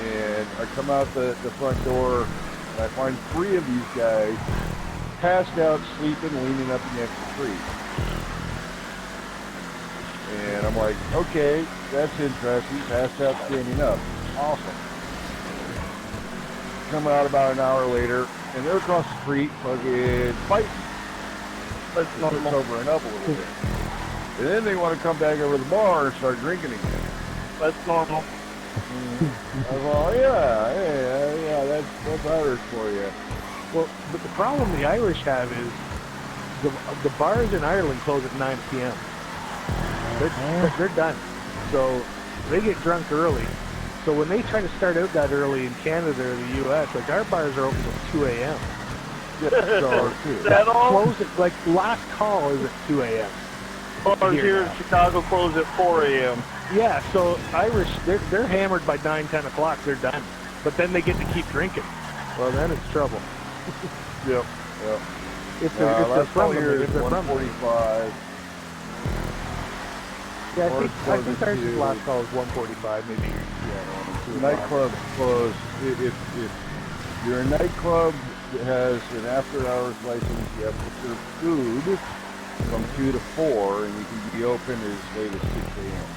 and I come out the front door, and I find 3 of these guys passed out, sleeping, leaning up against the tree. And I'm like, okay, that's interesting. Passed out, standing up. Awesome. Come out about an hour later, and they're across the street, fucking fighting. Let's sobering up a little bit. And then they want to come back over to the bar and start drinking again. That's normal. I was like, yeah, that's Irish for you. Well, but the problem the Irish have is the bars in Ireland close at 9 p.m. They're done. So they get drunk early. So when they try to start out that early in Canada or the U.S., like our bars are open till 2 a.m. So That all? close it, like last call is at 2 a.m. Bars here in Chicago close at 4 a.m. Yeah, so Irish, they're hammered by 9, 10 o'clock. They're done. But then they get to keep drinking. Well, then it's trouble. Yep. If they're from here here, is if they're from there. 145. Yeah, I think ours is last call is 1:45, maybe. Yeah, 2 o'clock. Nightclub closed. If you're a nightclub that has an after-hours license, you have to serve food from 2 to 4, and you can be open as late as 6 a.m.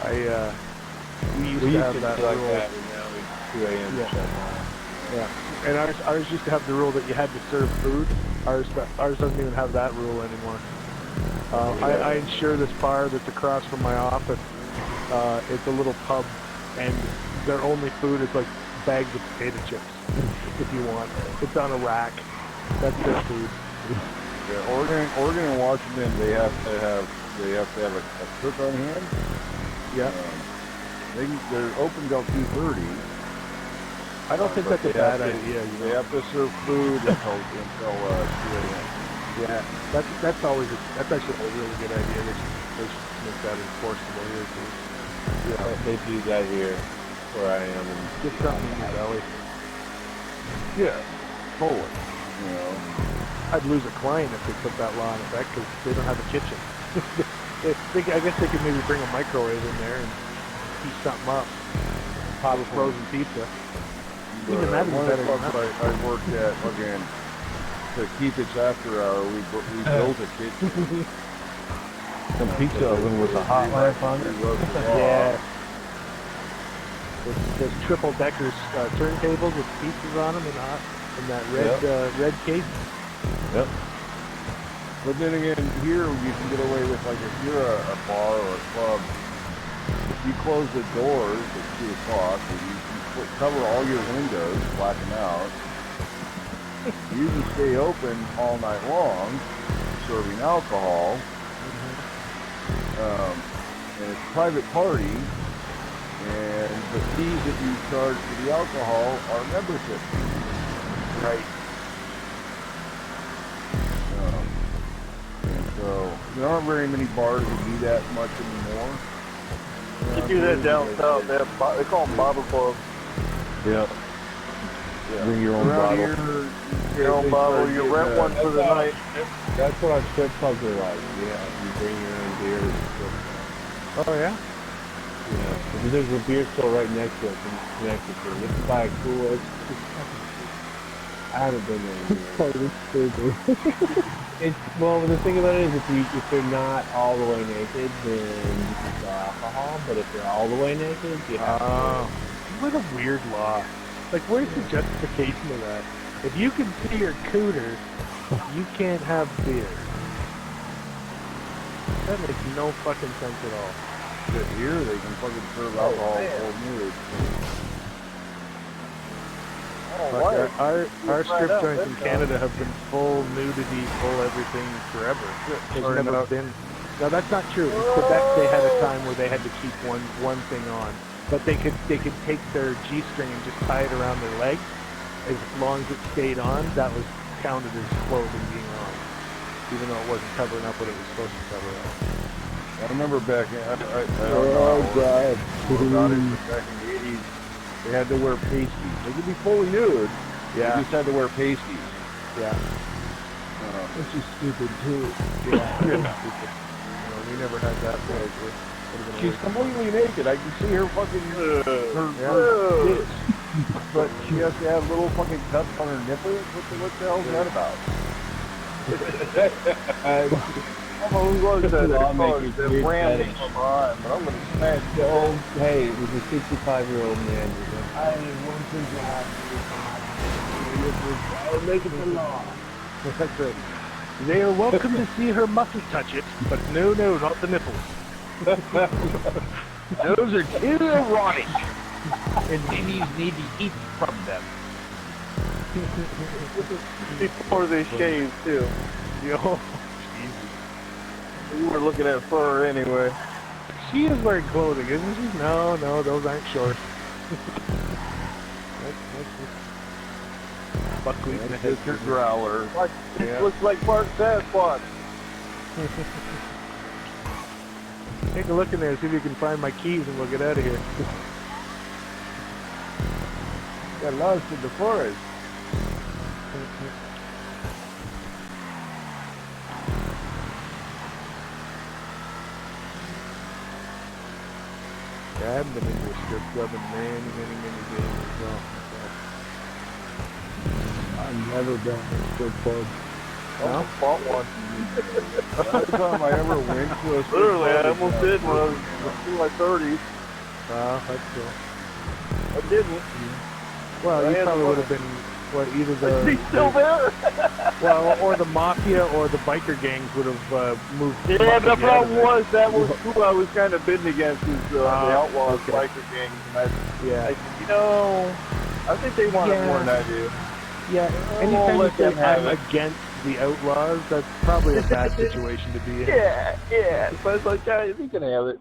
We used to have that like rule. that, and now it's 2 a.m. Yeah. shut down. Yeah, and ours used to have the rule that you had to serve food. Ours doesn't even have that rule anymore. I insure this bar that's across from my office. It's a little pub, and their only food is like bags of potato chips, if you want. It's on a rack. That's their food. Yeah, Oregon and Washington, they have to have a cook on hand. Yeah. They're open till 2:30. I don't think that's a bad idea. You They know? have to serve food until 2 a.m. Yeah, that's actually a really good idea. They should make that enforceable here too. Yeah, they do that here where I am. And Get something in your belly. Yeah, totally. You know, I'd lose a client if they put that law in effect because they don't have a kitchen. I guess they could maybe bring a microwave in there and heat something up. Pop a frozen pizza. Even that is one of better the than clubs nothing. I worked at, again, to keep its after hour, we built a kitchen. Some pizza oven with a hot lamp on it. Yeah. There's triple deckers turntables with pizzas on them and that red case. Yep. But then again, here you can get away with, like, if you're a bar or a club, if you close the doors at 2 o'clock, and you cover all your windows, black them out, you can stay open all night long, serving alcohol, and it's a private party, and the fees that you charge for the alcohol are membership fees. Right. And so there aren't very many bars that do that much anymore. They do that down south. They call them bottle clubs. Yep. Bring your own Around bottle. here, bottle, you rent one for the night. That's what our strip clubs are like. Yeah, you bring your own beer. Oh yeah. Yeah, because there's a beer store right next to it, and it's connected to it. You have to buy a cooler. It's fucking stupid. I haven't been there in years. Oh, it's stupid. Well, the thing about it is, if they're not all the way naked, then you can sell alcohol. But if they're all the way naked, you have to. What a weird law. Like, where's the justification of that? If you can see your cooter, you can't have beer. That makes no fucking sense at all. But here they can fucking serve alcohol all nude. Our strip joints in Canada have been full nudity, full everything forever. There's never been. No, that's not true. In Quebec, they had a time where they had to keep one thing on, but they could take their G-string and just tie it around their leg. As long as it stayed on, that was counted as clothing being on, even though it wasn't covering up what it was supposed to cover up. I remember back in, I don't Oh, know, God. back in the 80s, they had to wear pasties. They could be fully nude. Yeah. They just had to wear pasties. Yeah. Which is stupid, too. We never had that. She's completely naked. I can see her fucking, her tits. But she has to have little fucking cuts on her nipples? What the hell is that about? I don't know who was that. Lawmakers That weird Randy fetish. come on, but I'm gonna smash The old, hey, it was a 65-year-old man. I want to I'll make it the law. That's it. They are welcome to see her muscles touch it, but no, not the nipples. Those are too erotic. And babies need to eat from them. before they shave too. Yo, We were looking at fur anyway. she is wearing clothing, isn't she? No, those aren't shorts. Buckwheat and a That's your growler. Looks like Mark Sasquatch. Take a look in there, see if you can find my keys, and we'll get out of here. Got lost in the forest. Yeah, I haven't been into a strip club in many days as well. I've never been to a strip club. I bought one. Every time I ever went to a strip Literally, club, I almost did when I was in my 30s. Wow, that's cool. I didn't. Well, I you had probably one. would have been, what, either Is he the... still there? Well, or the mafia or the biker gangs would have moved... Yeah, the problem together. was that was who I was kind of bidding against is the Outlaws okay. biker gangs. And I Yeah. I think they wanted more than I do. Yeah, We'll anytime you let them say have I'm it. against the Outlaws, that's probably a bad situation to be in. Yeah. But it's like, yeah, you can have it.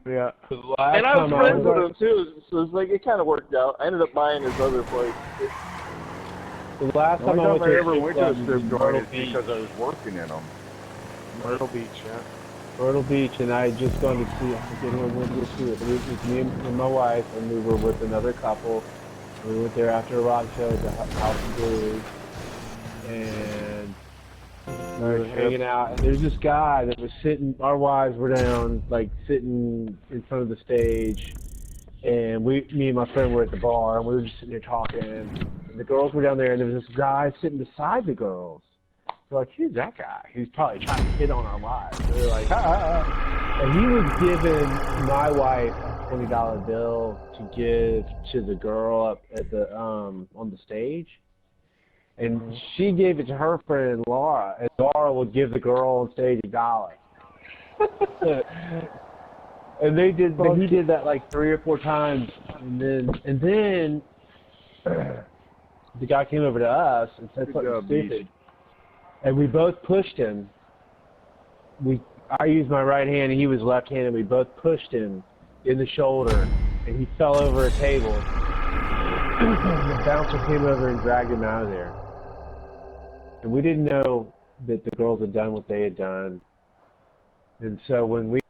Yeah. And I was friends with him too, so it's like it kind of worked out. I ended up buying his other place. The last The time I only went time I to ever went to a strip joint Myrtle is Beach. because I was working in them. Myrtle Beach, yeah. Myrtle Beach, and I had just gone to see, I forget who I went to see it. It was me and my wife, and we were with another couple. We went there after a rock show at the House of Blues, and we were hanging out, and there's this guy that was sitting, our wives were down, like, sitting in front of the stage, and me and my friend were at the bar, and we were just sitting there talking, and the girls were down there, and there was this guy sitting beside the girls. We're like, who's that guy? He's probably trying to hit on our wives. So they're like, and he was giving my wife a $20 bill to give to the girl up at the on the stage, and she gave it to her friend Laura, and Laura would give the girl on stage $1. And he did that like 3 or 4 times, and then the guy came over to us and said something stupid. And we both pushed him. I used my right hand and he was left-handed. We both pushed him in the shoulder, and he fell over a table. The bouncer came over and dragged him out of there. And we didn't know that the girls had done what they had done. And so when we